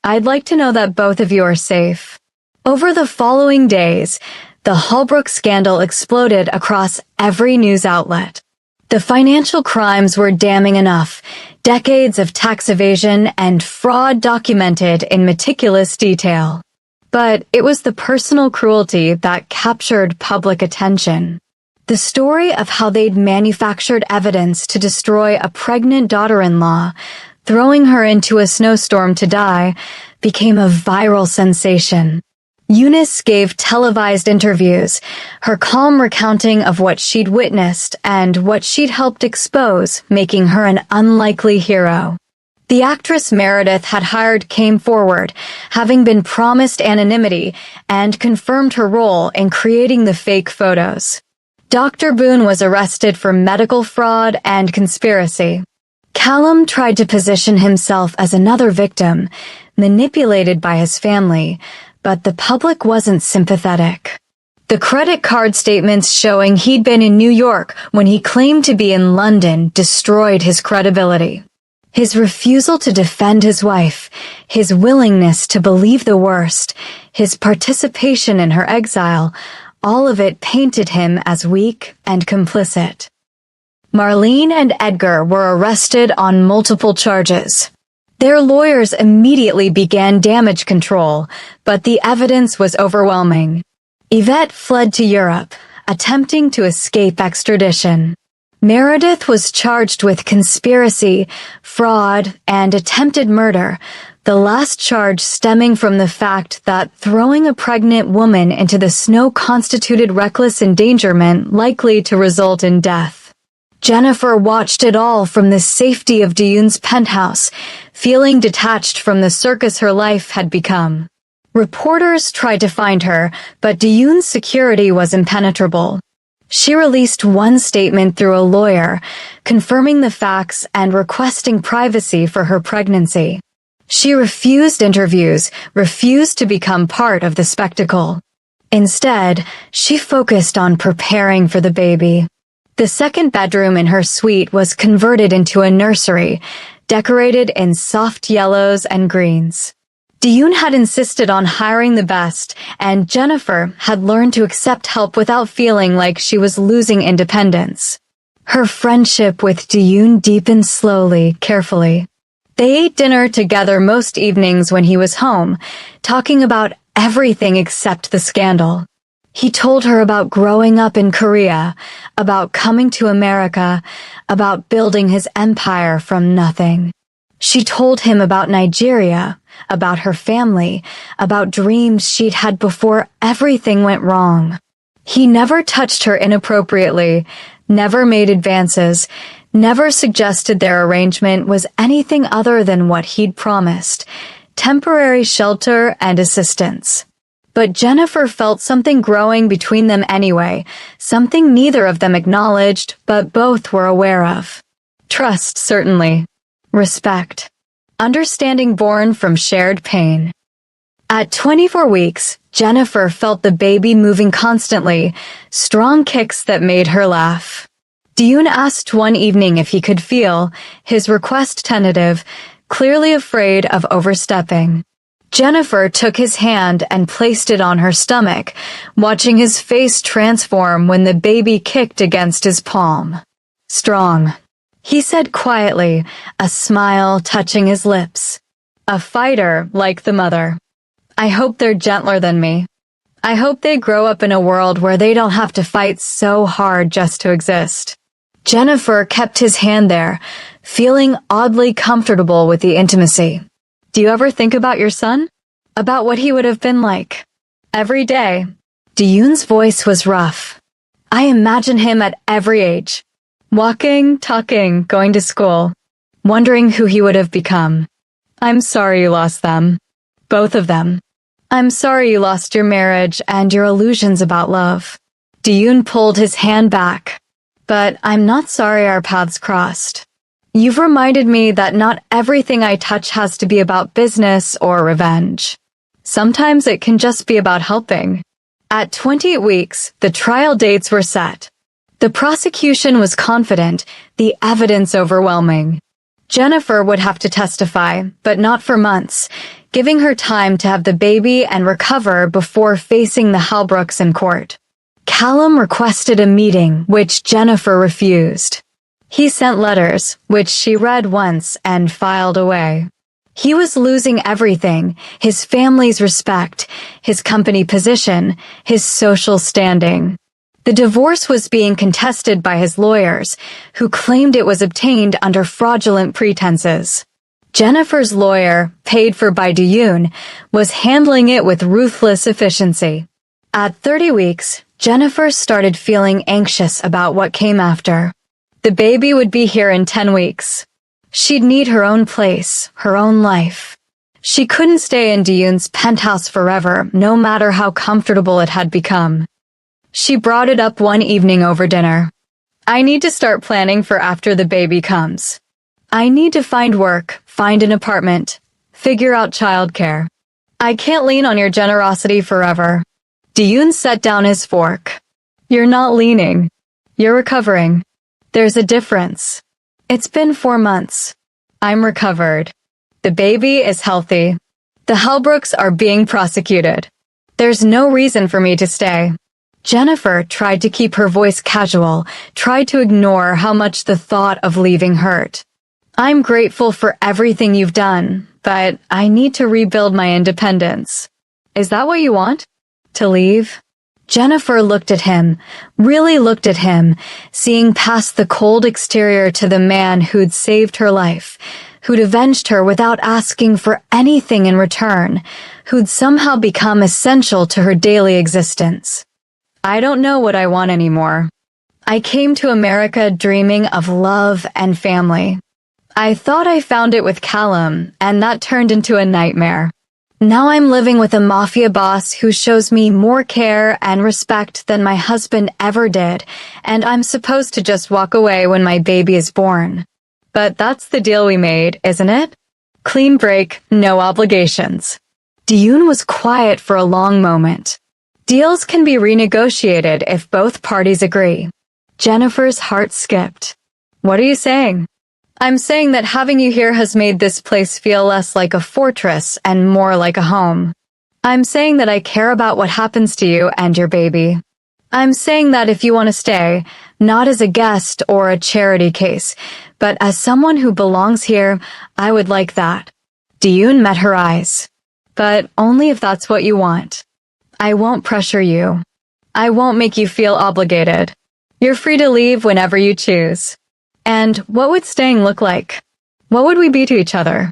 Speaker 1: I'd like to know that both of you are safe. Over the following days, the Halbrook scandal exploded across every news outlet. The financial crimes were damning enough, decades of tax evasion and fraud documented in meticulous detail. But it was the personal cruelty that captured public attention. The story of how they'd manufactured evidence to destroy a pregnant daughter-in-law, throwing her into a snowstorm to die, became a viral sensation. Eunice gave televised interviews, her calm recounting of what she'd witnessed and what she'd helped expose, making her an unlikely hero. The actress Meredith had hired came forward, having been promised anonymity, and confirmed her role in creating the fake photos. Dr. Boone was arrested for medical fraud and conspiracy. Callum tried to position himself as another victim, manipulated by his family, but the public wasn't sympathetic. The credit card statements showing he'd been in New York when he claimed to be in London destroyed his credibility. His refusal to defend his wife, his willingness to believe the worst, his participation in her exile, all of it painted him as weak and complicit. Marlene and Edgar were arrested on multiple charges. Their lawyers immediately began damage control, but the evidence was overwhelming. Yvette fled to Europe, attempting to escape extradition. Meredith was charged with conspiracy, fraud, and attempted murder, the last charge stemming from the fact that throwing a pregnant woman into the snow constituted reckless endangerment likely to result in death. Jennifer watched it all from the safety of Dion's penthouse, feeling detached from the circus her life had become. Reporters tried to find her, but Dion's security was impenetrable. She released one statement through a lawyer, confirming the facts and requesting privacy for her pregnancy. She refused interviews, refused to become part of the spectacle. Instead, she focused on preparing for the baby. The second bedroom in her suite was converted into a nursery, decorated in soft yellows and greens. Dion had insisted on hiring the best, and Jennifer had learned to accept help without feeling like she was losing independence. Her friendship with Dion deepened slowly, carefully. They ate dinner together most evenings when he was home, talking about everything except the scandal. He told her about growing up in Korea, about coming to America, about building his empire from nothing. She told him about Nigeria, about her family, about dreams she'd had before everything went wrong. He never touched her inappropriately, never made advances, never suggested their arrangement was anything other than what he'd promised, temporary shelter and assistance. But Jennifer felt something growing between them anyway, something neither of them acknowledged, but both were aware of. Trust, certainly. Respect. Understanding born from shared pain. At 24 weeks, Jennifer felt the baby moving constantly, strong kicks that made her laugh. Dion asked one evening if he could feel, his request tentative, clearly afraid of overstepping. Jennifer took his hand and placed it on her stomach, watching his face transform when the baby kicked against his palm. Strong, he said quietly, a smile touching his lips. A fighter like the mother. I hope they're gentler than me. I hope they grow up in a world where they don't have to fight so hard just to exist. Jennifer kept his hand there, feeling oddly comfortable with the intimacy. Do you ever think about your son? About what he would have been like? Every day. Dion's voice was rough. I imagine him at every age. Walking, talking, going to school. Wondering who he would have become. I'm sorry you lost them. Both of them. I'm sorry you lost your marriage and your illusions about love. Dion pulled his hand back. But I'm not sorry our paths crossed. You've reminded me that not everything I touch has to be about business or revenge. Sometimes it can just be about helping. At 28 weeks, the trial dates were set. The prosecution was confident, the evidence overwhelming. Jennifer would have to testify, but not for months, giving her time to have the baby and recover before facing the Halbrooks in court. Callum requested a meeting, which Jennifer refused. He sent letters, which she read once and filed away. He was losing everything, his family's respect, his company position, his social standing. The divorce was being contested by his lawyers, who claimed it was obtained under fraudulent pretenses. Jennifer's lawyer, paid for by Dion, was handling it with ruthless efficiency. At 30 weeks, Jennifer started feeling anxious about what came after. The baby would be here in 10 weeks. She'd need her own place, her own life. She couldn't stay in Dion's penthouse forever, no matter how comfortable it had become. She brought it up one evening over dinner. I need to start planning for after the baby comes. I need to find work, find an apartment, figure out childcare. I can't lean on your generosity forever. Dion set down his fork. You're not leaning. You're recovering. There's a difference. It's been 4 months. I'm recovered. The baby is healthy. The Hellbrooks are being prosecuted. There's no reason for me to stay. Jennifer tried to keep her voice casual, tried to ignore how much the thought of leaving hurt. I'm grateful for everything you've done, but I need to rebuild my independence. Is that what you want? To leave? Jennifer looked at him, really looked at him, seeing past the cold exterior to the man who'd saved her life, who'd avenged her without asking for anything in return, who'd somehow become essential to her daily existence. I don't know what I want anymore. I came to America dreaming of love and family. I thought I found it with Callum, and that turned into a nightmare. Now I'm living with a mafia boss who shows me more care and respect than my husband ever did, and I'm supposed to just walk away when my baby is born. But that's the deal we made, isn't it? Clean break, no obligations. Diyun was quiet for a long moment. Deals can be renegotiated if both parties agree. Jennifer's heart skipped. What are you saying? I'm saying that having you here has made this place feel less like a fortress and more like a home. I'm saying that I care about what happens to you and your baby. I'm saying that if you want to stay, not as a guest or a charity case, but as someone who belongs here, I would like that. Diyun met her eyes. But only if that's what you want. I won't pressure you. I won't make you feel obligated. You're free to leave whenever you choose. And what would staying look like? What would we be to each other?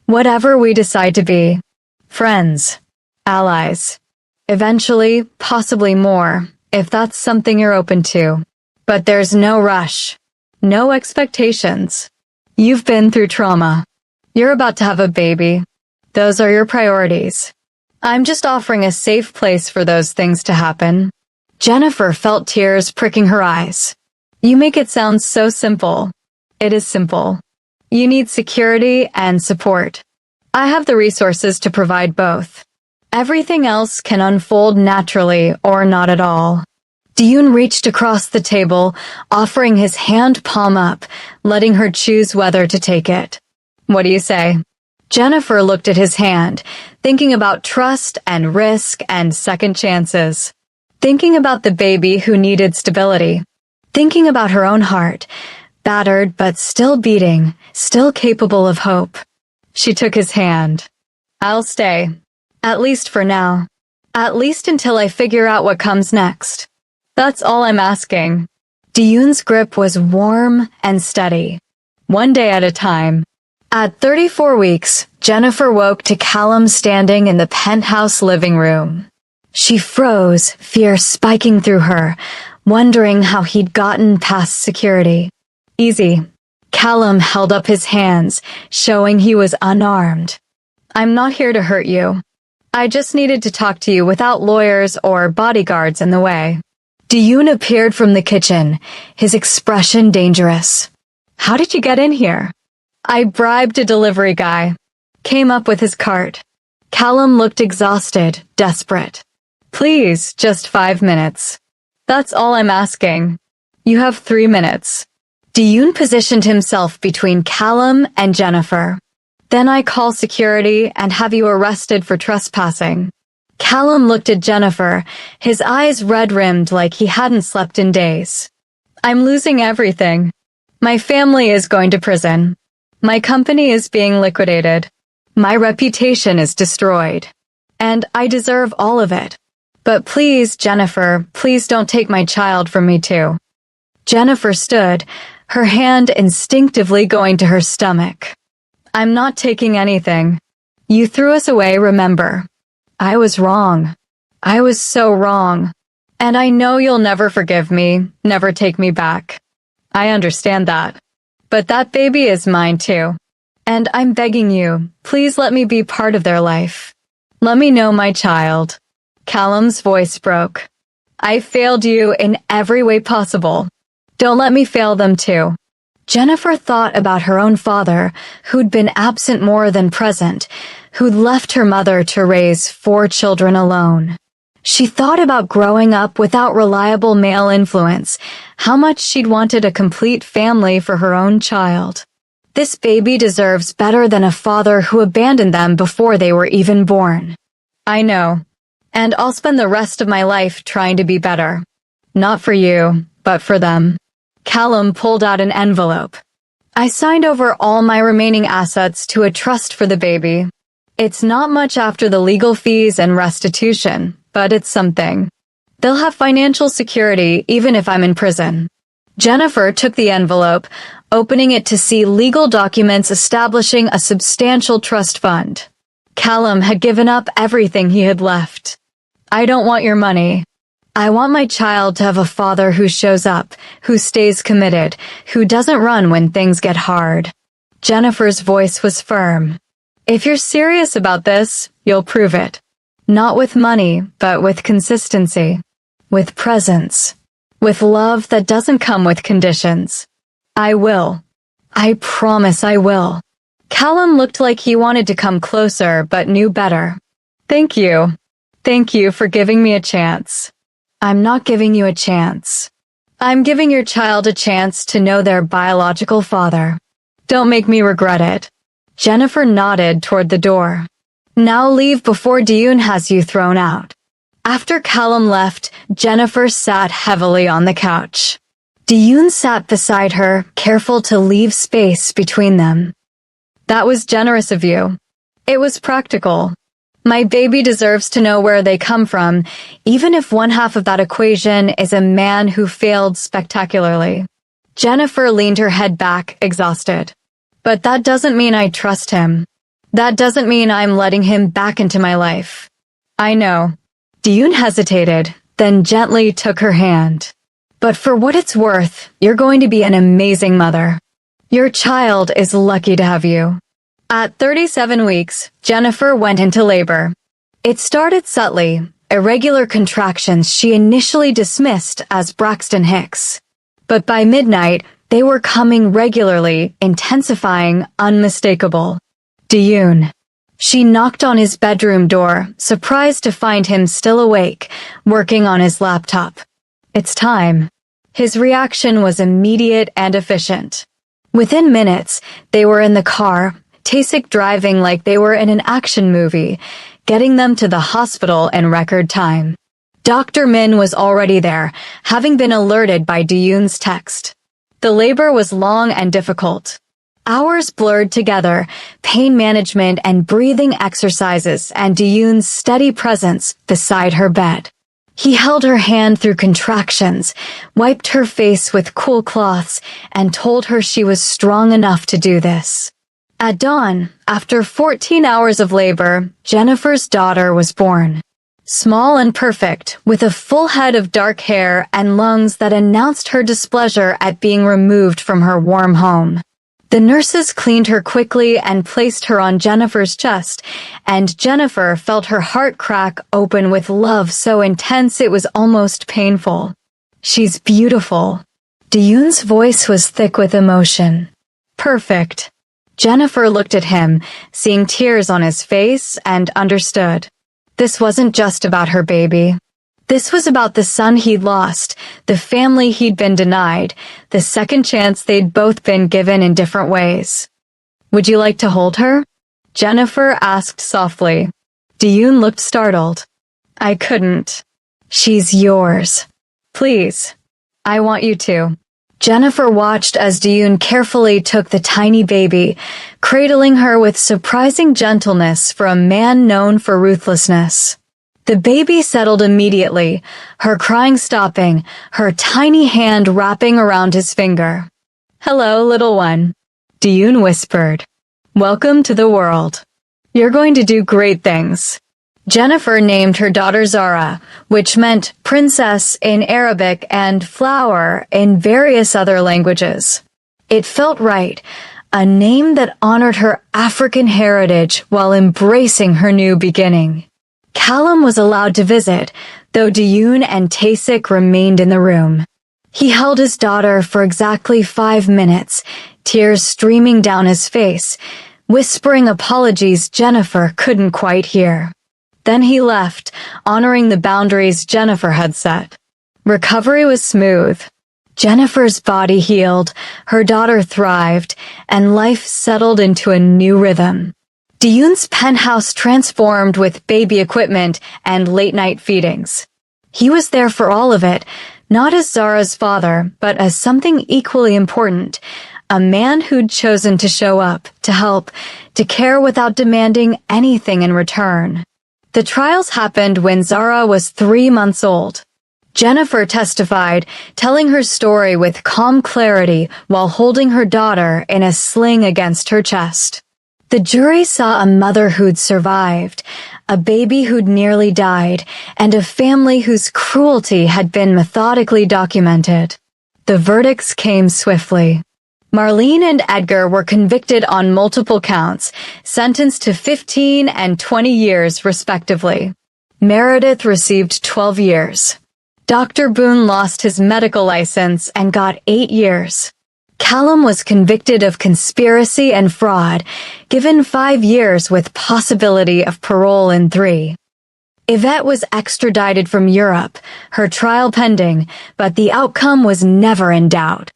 Speaker 1: Whatever we decide to be. Friends. Allies. Eventually, possibly more, if that's something you're open to. But there's no rush. No expectations. You've been through trauma. You're about to have a baby. Those are your priorities. I'm just offering a safe place for those things to happen. Jennifer felt tears pricking her eyes. You make it sound so simple. It is simple. You need security and support. I have the resources to provide both. Everything else can unfold naturally or not at all. Diyun reached across the table, offering his hand palm up, letting her choose whether to take it. What do you say? Jennifer looked at his hand, thinking about trust and risk and second chances. Thinking about the baby who needed stability. Thinking about her own heart, battered but still beating, still capable of hope. She took his hand. I'll stay. At least for now. At least until I figure out what comes next. That's all I'm asking. Diyun's grip was warm and steady. One day at a time. At 34 weeks, Jennifer woke to Callum standing in the penthouse living room. She froze, fear spiking through her, wondering how he'd gotten past security. Easy. Callum held up his hands, showing he was unarmed. I'm not here to hurt you. I just needed to talk to you without lawyers or bodyguards in the way. Diyun appeared from the kitchen, his expression dangerous. How did you get in here? I bribed a delivery guy. Came up with his cart. Callum looked exhausted, desperate. Please, just 5 minutes. That's all I'm asking. You have 3 minutes. Diyun positioned himself between Callum and Jennifer. Then I call security and have you arrested for trespassing. Callum looked at Jennifer, his eyes red-rimmed like he hadn't slept in days. I'm losing everything. My family is going to prison. My company is being liquidated. My reputation is destroyed. And I deserve all of it. But please, Jennifer, please don't take my child from me too. Jennifer stood, her hand instinctively going to her stomach. I'm not taking anything. You threw us away, remember. I was wrong. I was so wrong. And I know you'll never forgive me, never take me back. I understand that. But that baby is mine too. And I'm begging you, please let me be part of their life. Let me know my child. Callum's voice broke. I failed you in every way possible. Don't let me fail them too. Jennifer thought about her own father, who'd been absent more than present, who'd left her mother to raise 4 children alone. She thought about growing up without reliable male influence, how much she'd wanted a complete family for her own child. This baby deserves better than a father who abandoned them before they were even born. I know. And I'll spend the rest of my life trying to be better. Not for you, but for them. Callum pulled out an envelope. I signed over all my remaining assets to a trust for the baby. It's not much after the legal fees and restitution, but it's something. They'll have financial security even if I'm in prison. Jennifer took the envelope, opening it to see legal documents establishing a substantial trust fund. Callum had given up everything he had left. I don't want your money. I want my child to have a father who shows up, who stays committed, who doesn't run when things get hard. Jennifer's voice was firm. If you're serious about this, you'll prove it. Not with money, but with consistency. With presence. With love that doesn't come with conditions. I will. I promise I will. Callum looked like he wanted to come closer, but knew better. Thank you. Thank you for giving me a chance. I'm not giving you a chance. I'm giving your child a chance to know their biological father. Don't make me regret it. Jennifer nodded toward the door. Now leave before Diyun has you thrown out. After Callum left, Jennifer sat heavily on the couch. Diyun sat beside her, careful to leave space between them. That was generous of you. It was practical. My baby deserves to know where they come from, even if one half of that equation is a man who failed spectacularly. Jennifer leaned her head back, exhausted. But that doesn't mean I trust him. That doesn't mean I'm letting him back into my life. I know. Diyun hesitated, then gently took her hand. But for what it's worth, you're going to be an amazing mother. Your child is lucky to have you. At 37 weeks, Jennifer went into labor. It started subtly, irregular contractions she initially dismissed as Braxton Hicks. But by midnight, they were coming regularly, intensifying, unmistakable. Diyun. She knocked on his bedroom door, surprised to find him still awake, working on his laptop. It's time. His reaction was immediate and efficient. Within minutes, they were in the car, Tasik driving like they were in an action movie, getting them to the hospital in record time. Dr. Min was already there, having been alerted by Diyun's text. The labor was long and difficult. Hours blurred together, pain management and breathing exercises and Diyun's steady presence beside her bed. He held her hand through contractions, wiped her face with cool cloths, and told her she was strong enough to do this. At dawn, after 14 hours of labor, Jennifer's daughter was born. Small and perfect, with a full head of dark hair and lungs that announced her displeasure at being removed from her warm home. The nurses cleaned her quickly and placed her on Jennifer's chest, and Jennifer felt her heart crack open with love so intense it was almost painful. She's beautiful. Diyun's voice was thick with emotion. Perfect. Jennifer looked at him, seeing tears on his face, and understood. This wasn't just about her baby. This was about the son he'd lost, the family he'd been denied, the second chance they'd both been given in different ways. Would you like to hold her? Jennifer asked softly. Diyun looked startled. I couldn't. She's yours. Please. I want you to. Jennifer watched as Diyun carefully took the tiny baby, cradling her with surprising gentleness for a man known for ruthlessness. The baby settled immediately, her crying stopping, her tiny hand wrapping around his finger. Hello, little one, Diyun whispered. Welcome to the world. You're going to do great things. Jennifer named her daughter Zara, which meant princess in Arabic and flower in various other languages. It felt right, a name that honored her African heritage while embracing her new beginning. Callum was allowed to visit, though Diyun and Tasik remained in the room. He held his daughter for exactly 5 minutes, tears streaming down his face, whispering apologies Jennifer couldn't quite hear. Then he left, honoring the boundaries Jennifer had set. Recovery was smooth. Jennifer's body healed, her daughter thrived, and life settled into a new rhythm. Diyun's penthouse transformed with baby equipment and late-night feedings. He was there for all of it, not as Zara's father, but as something equally important, a man who'd chosen to show up, to help, to care without demanding anything in return. The trials happened when Zara was 3 months old. Jennifer testified, telling her story with calm clarity while holding her daughter in a sling against her chest. The jury saw a mother who'd survived, a baby who'd nearly died, and a family whose cruelty had been methodically documented. The verdicts came swiftly. Marlene and Edgar were convicted on multiple counts, sentenced to 15 and 20 years respectively. Meredith received 12 years. Dr. Boone lost his medical license and got 8 years. Callum was convicted of conspiracy and fraud, given 5 years with possibility of parole in 3. Yvette was extradited from Europe, her trial pending, but the outcome was never in doubt.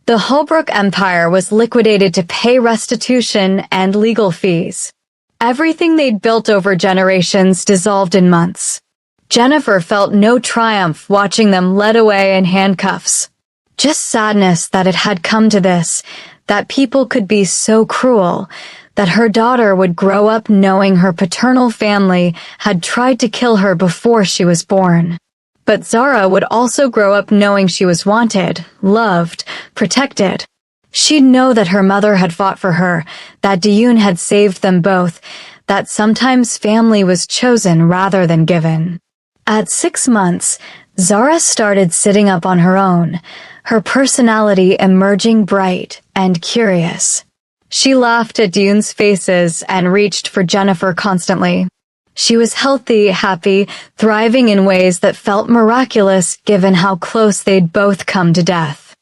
Speaker 1: The Holbrook Empire was liquidated to pay restitution and legal fees. Everything they'd built over generations dissolved in months. Jennifer felt no triumph watching them led away in handcuffs. Just sadness that it had come to this, that people could be so cruel, that her daughter would grow up knowing her paternal family had tried to kill her before she was born. But Zara would also grow up knowing she was wanted, loved, protected. She'd know that her mother had fought for her, that Diyun had saved them both, that sometimes family was chosen rather than given. At 6 months, Zara started sitting up on her own, her personality emerging bright and curious. She laughed at Diyun's faces and reached for Jennifer constantly. She was healthy, happy, thriving in ways that felt miraculous given how close they'd both come to death.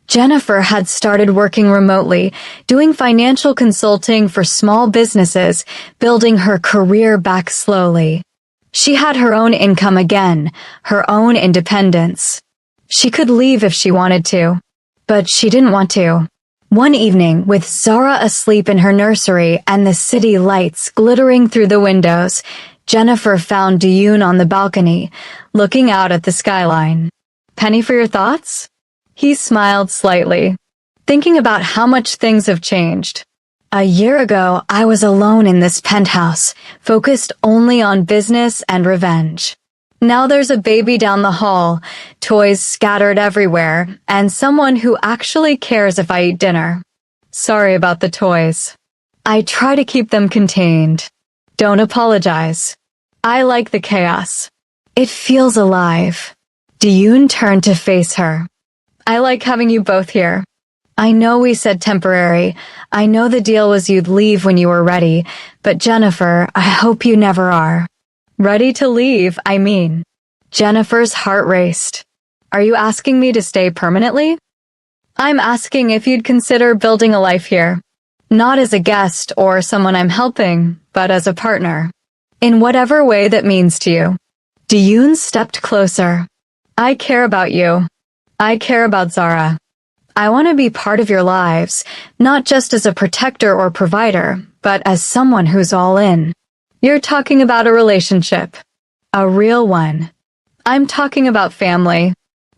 Speaker 1: Jennifer had started working remotely, doing financial consulting for small businesses, building her career back slowly. She had her own income again, her own independence. She could leave if she wanted to, but she didn't want to. One evening, with Zara asleep in her nursery and the city lights glittering through the windows, Jennifer found Diyun on the balcony, looking out at the skyline. "Penny for your thoughts?" He smiled slightly, thinking about how much things have changed. "A year ago, I was alone in this penthouse, focused only on business and revenge. Now there's a baby down the hall, toys scattered everywhere, and someone who actually cares if I eat dinner. Sorry about the toys. I try to keep them contained. Don't apologize. I like the chaos. It feels alive." Diyun turned to face her. "I like having you both here. I know we said temporary. I know the deal was you'd leave when you were ready, but Jennifer, I hope you never are." "Ready to leave, I mean." Jennifer's heart raced. "Are you asking me to stay permanently?" "I'm asking if you'd consider building a life here. Not as a guest or someone I'm helping, but as a partner. In whatever way that means to you." Diyun stepped closer. "I care about you. I care about Zara. I want to be part of your lives, not just as a protector or provider, but as someone who's all in. You're talking about a relationship. A real one. I'm talking about family.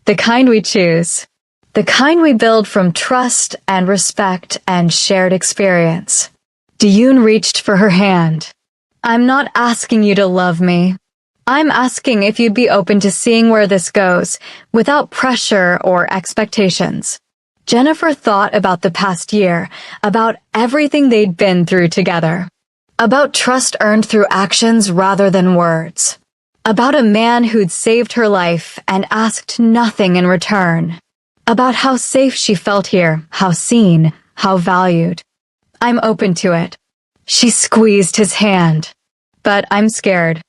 Speaker 1: The kind we choose. The kind we build from trust and respect and shared experience." Diyun reached for her hand. "I'm not asking you to love me. I'm asking if you'd be open to seeing where this goes, without pressure or expectations." Jennifer thought about the past year, about everything they'd been through together. About trust earned through actions rather than words. About a man who'd saved her life and asked nothing in return. About how safe she felt here, how seen, how valued. "I'm open to it." She squeezed his hand. "But I'm scared.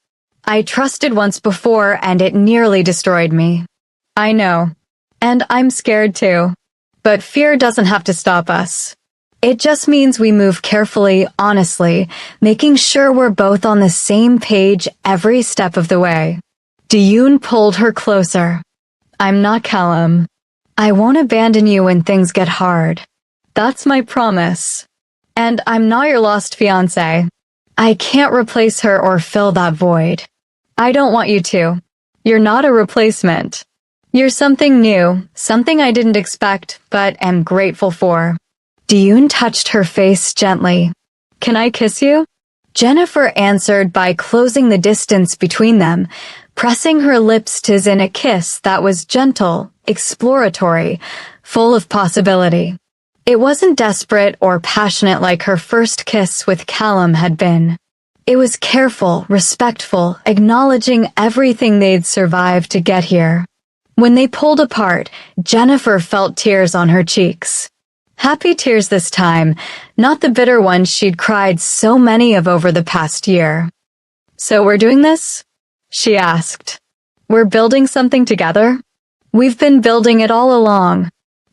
Speaker 1: I trusted once before and it nearly destroyed me." "I know. And I'm scared too. But fear doesn't have to stop us. It just means we move carefully, honestly, making sure we're both on the same page every step of the way." Diyun pulled her closer. "I'm not Callum. I won't abandon you when things get hard. That's my promise. And I'm not your lost fiancé. I can't replace her or fill that void. I don't want you to. You're not a replacement. You're something new, something I didn't expect, but am grateful for. Diyun touched her face gently. Can I kiss you? Jennifer answered by closing the distance between them, pressing her lips to his in a kiss that was gentle, exploratory, full of possibility. It wasn't desperate or passionate like her first kiss with Callum had been. It was careful, respectful, acknowledging everything they'd survived to get here. When they pulled apart, Jennifer felt tears on her cheeks. Happy tears this time, not the bitter ones she'd cried so many of over the past year. So we're doing this? She asked. We're building something together? We've been building it all along.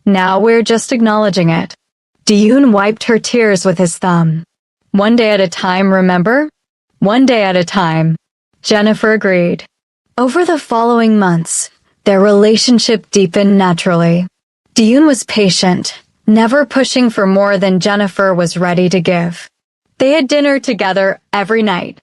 Speaker 1: Now we're just acknowledging it. Diyun wiped her tears with his thumb. One day at a time, remember? One day at a time. Jennifer agreed. Over the following months, their relationship deepened naturally. Diyun was patient, never pushing for more than Jennifer was ready to give. They had dinner together every night.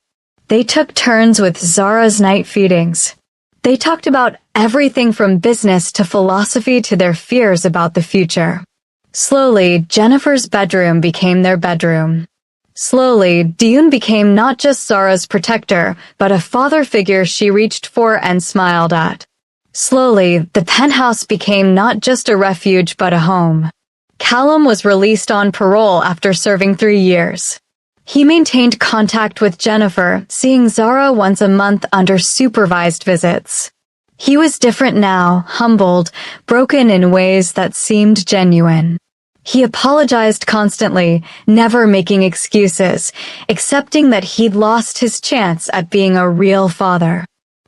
Speaker 1: They took turns with Zara's night feedings. They talked about everything from business to philosophy to their fears about the future. Slowly, Jennifer's bedroom became their bedroom. Slowly, Diyun became not just Zara's protector, but a father figure she reached for and smiled at. Slowly, the penthouse became not just a refuge but a home. Callum was released on parole after serving 3 years. He maintained contact with Jennifer, seeing Zara once a month under supervised visits. He was different now, humbled, broken in ways that seemed genuine. He apologized constantly, never making excuses, accepting that he'd lost his chance at being a real father.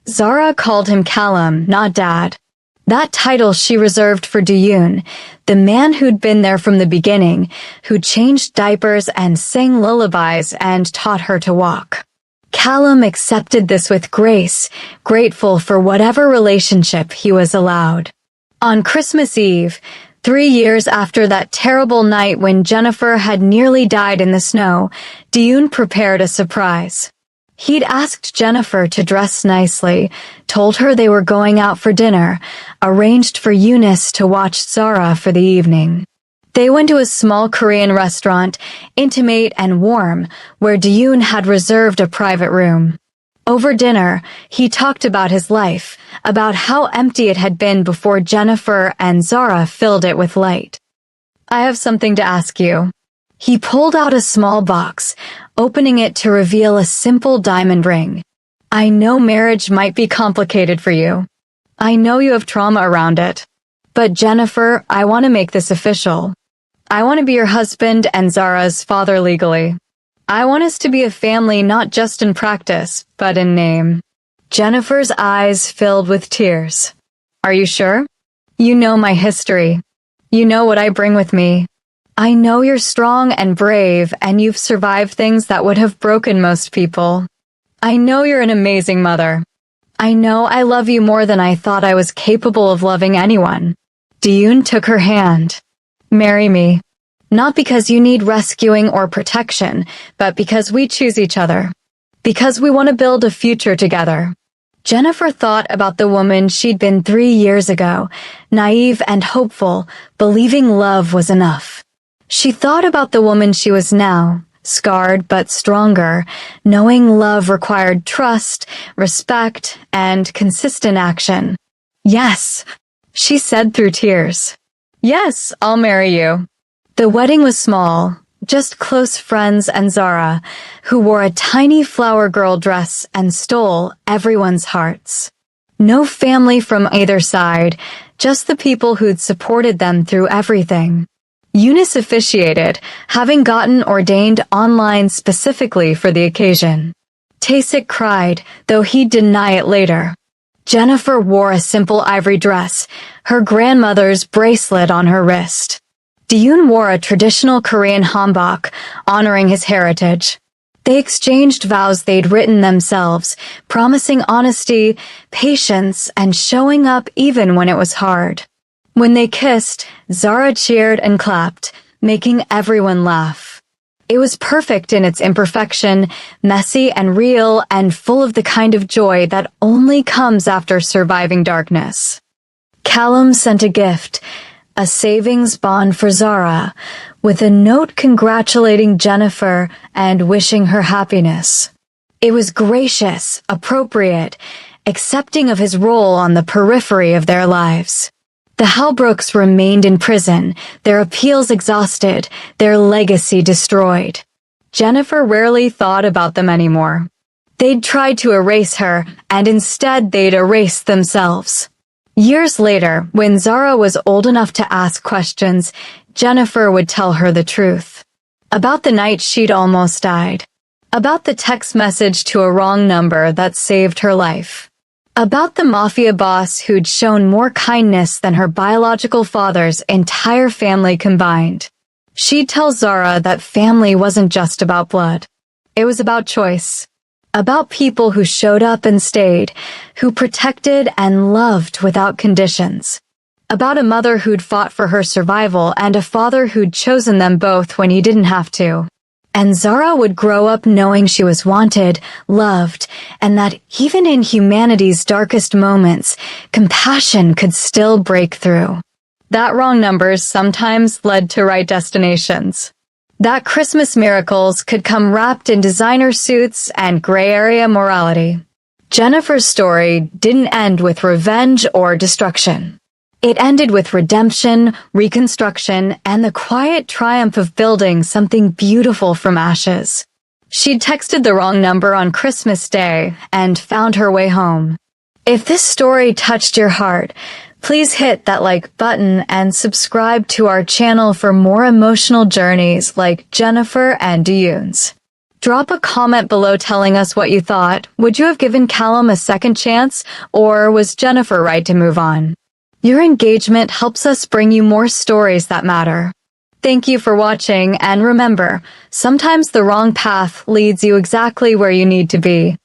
Speaker 1: Zara called him Callum, not Dad. That title she reserved for Diyun, the man who'd been there from the beginning, who changed diapers and sang lullabies and taught her to walk. Callum accepted this with grace, grateful for whatever relationship he was allowed. On Christmas Eve, 3 years after that terrible night when Jennifer had nearly died in the snow, Diyun prepared a surprise. He'd asked Jennifer to dress nicely, told her they were going out for dinner, arranged for Eunice to watch Zara for the evening. They went to a small Korean restaurant, intimate and warm, where Diyun had reserved a private room. Over dinner, he talked about his life, about how empty it had been before Jennifer and Zara filled it with light. I have something to ask you. He pulled out a small box, opening it to reveal a simple diamond ring. I know marriage might be complicated for you. I know you have trauma around it. But Jennifer, I want to make this official. I want to be your husband and Zara's father legally. I want us to be a family not just in practice, but in name. Jennifer's eyes filled with tears. Are you sure? You know my history. You know what I bring with me. I know you're strong and brave, and you've survived things that would have broken most people. I know you're an amazing mother. I know I love you more than I thought I was capable of loving anyone. Diyun took her hand. Marry me. Not because you need rescuing or protection, but because we choose each other. Because we want to build a future together. Jennifer thought about the woman she'd been 3 years ago, naive and hopeful, believing love was enough. She thought about the woman she was now, scarred but stronger, knowing love required trust, respect, and consistent action. Yes, she said through tears. Yes, I'll marry you. The wedding was small, just close friends and Zara, who wore a tiny flower girl dress and stole everyone's hearts. No family from either side, just the people who'd supported them through everything. Eunice officiated, having gotten ordained online specifically for the occasion. Tasik cried, though he'd deny it later. Jennifer wore a simple ivory dress, her grandmother's bracelet on her wrist. Diyun wore a traditional Korean hanbok, honoring his heritage. They exchanged vows they'd written themselves, promising honesty, patience, and showing up even when it was hard. When they kissed, Zara cheered and clapped, making everyone laugh. It was perfect in its imperfection, messy and real, and full of the kind of joy that only comes after surviving darkness. Callum sent a gift, a savings bond for Zara, with a note congratulating Jennifer and wishing her happiness. It was gracious, appropriate, accepting of his role on the periphery of their lives. The Halbrooks remained in prison, their appeals exhausted, their legacy destroyed. Jennifer rarely thought about them anymore. They'd tried to erase her, and instead they'd erased themselves. Years later, when Zara was old enough to ask questions, Jennifer would tell her the truth. About the night she'd almost died. About the text message to a wrong number that saved her life. About the Mafia boss who'd shown more kindness than her biological father's entire family combined. She'd tell Zara that family wasn't just about blood. It was about choice. About people who showed up and stayed, who protected and loved without conditions. About a mother who'd fought for her survival and a father who'd chosen them both when he didn't have to. And Zara would grow up knowing she was wanted, loved, and that even in humanity's darkest moments, compassion could still break through. That wrong numbers sometimes led to right destinations. That Christmas miracles could come wrapped in designer suits and gray area morality. Jennifer's story didn't end with revenge or destruction. It ended with redemption, reconstruction, and the quiet triumph of building something beautiful from ashes. She'd texted the wrong number on Christmas Day and found her way home. If this story touched your heart, please hit that like button and subscribe to our channel for more emotional journeys like Jennifer and Dion's. Drop a comment below telling us what you thought. Would you have given Callum a second chance, or was Jennifer right to move on? Your engagement helps us bring you more stories that matter. Thank you for watching, and remember, sometimes the wrong path leads you exactly where you need to be.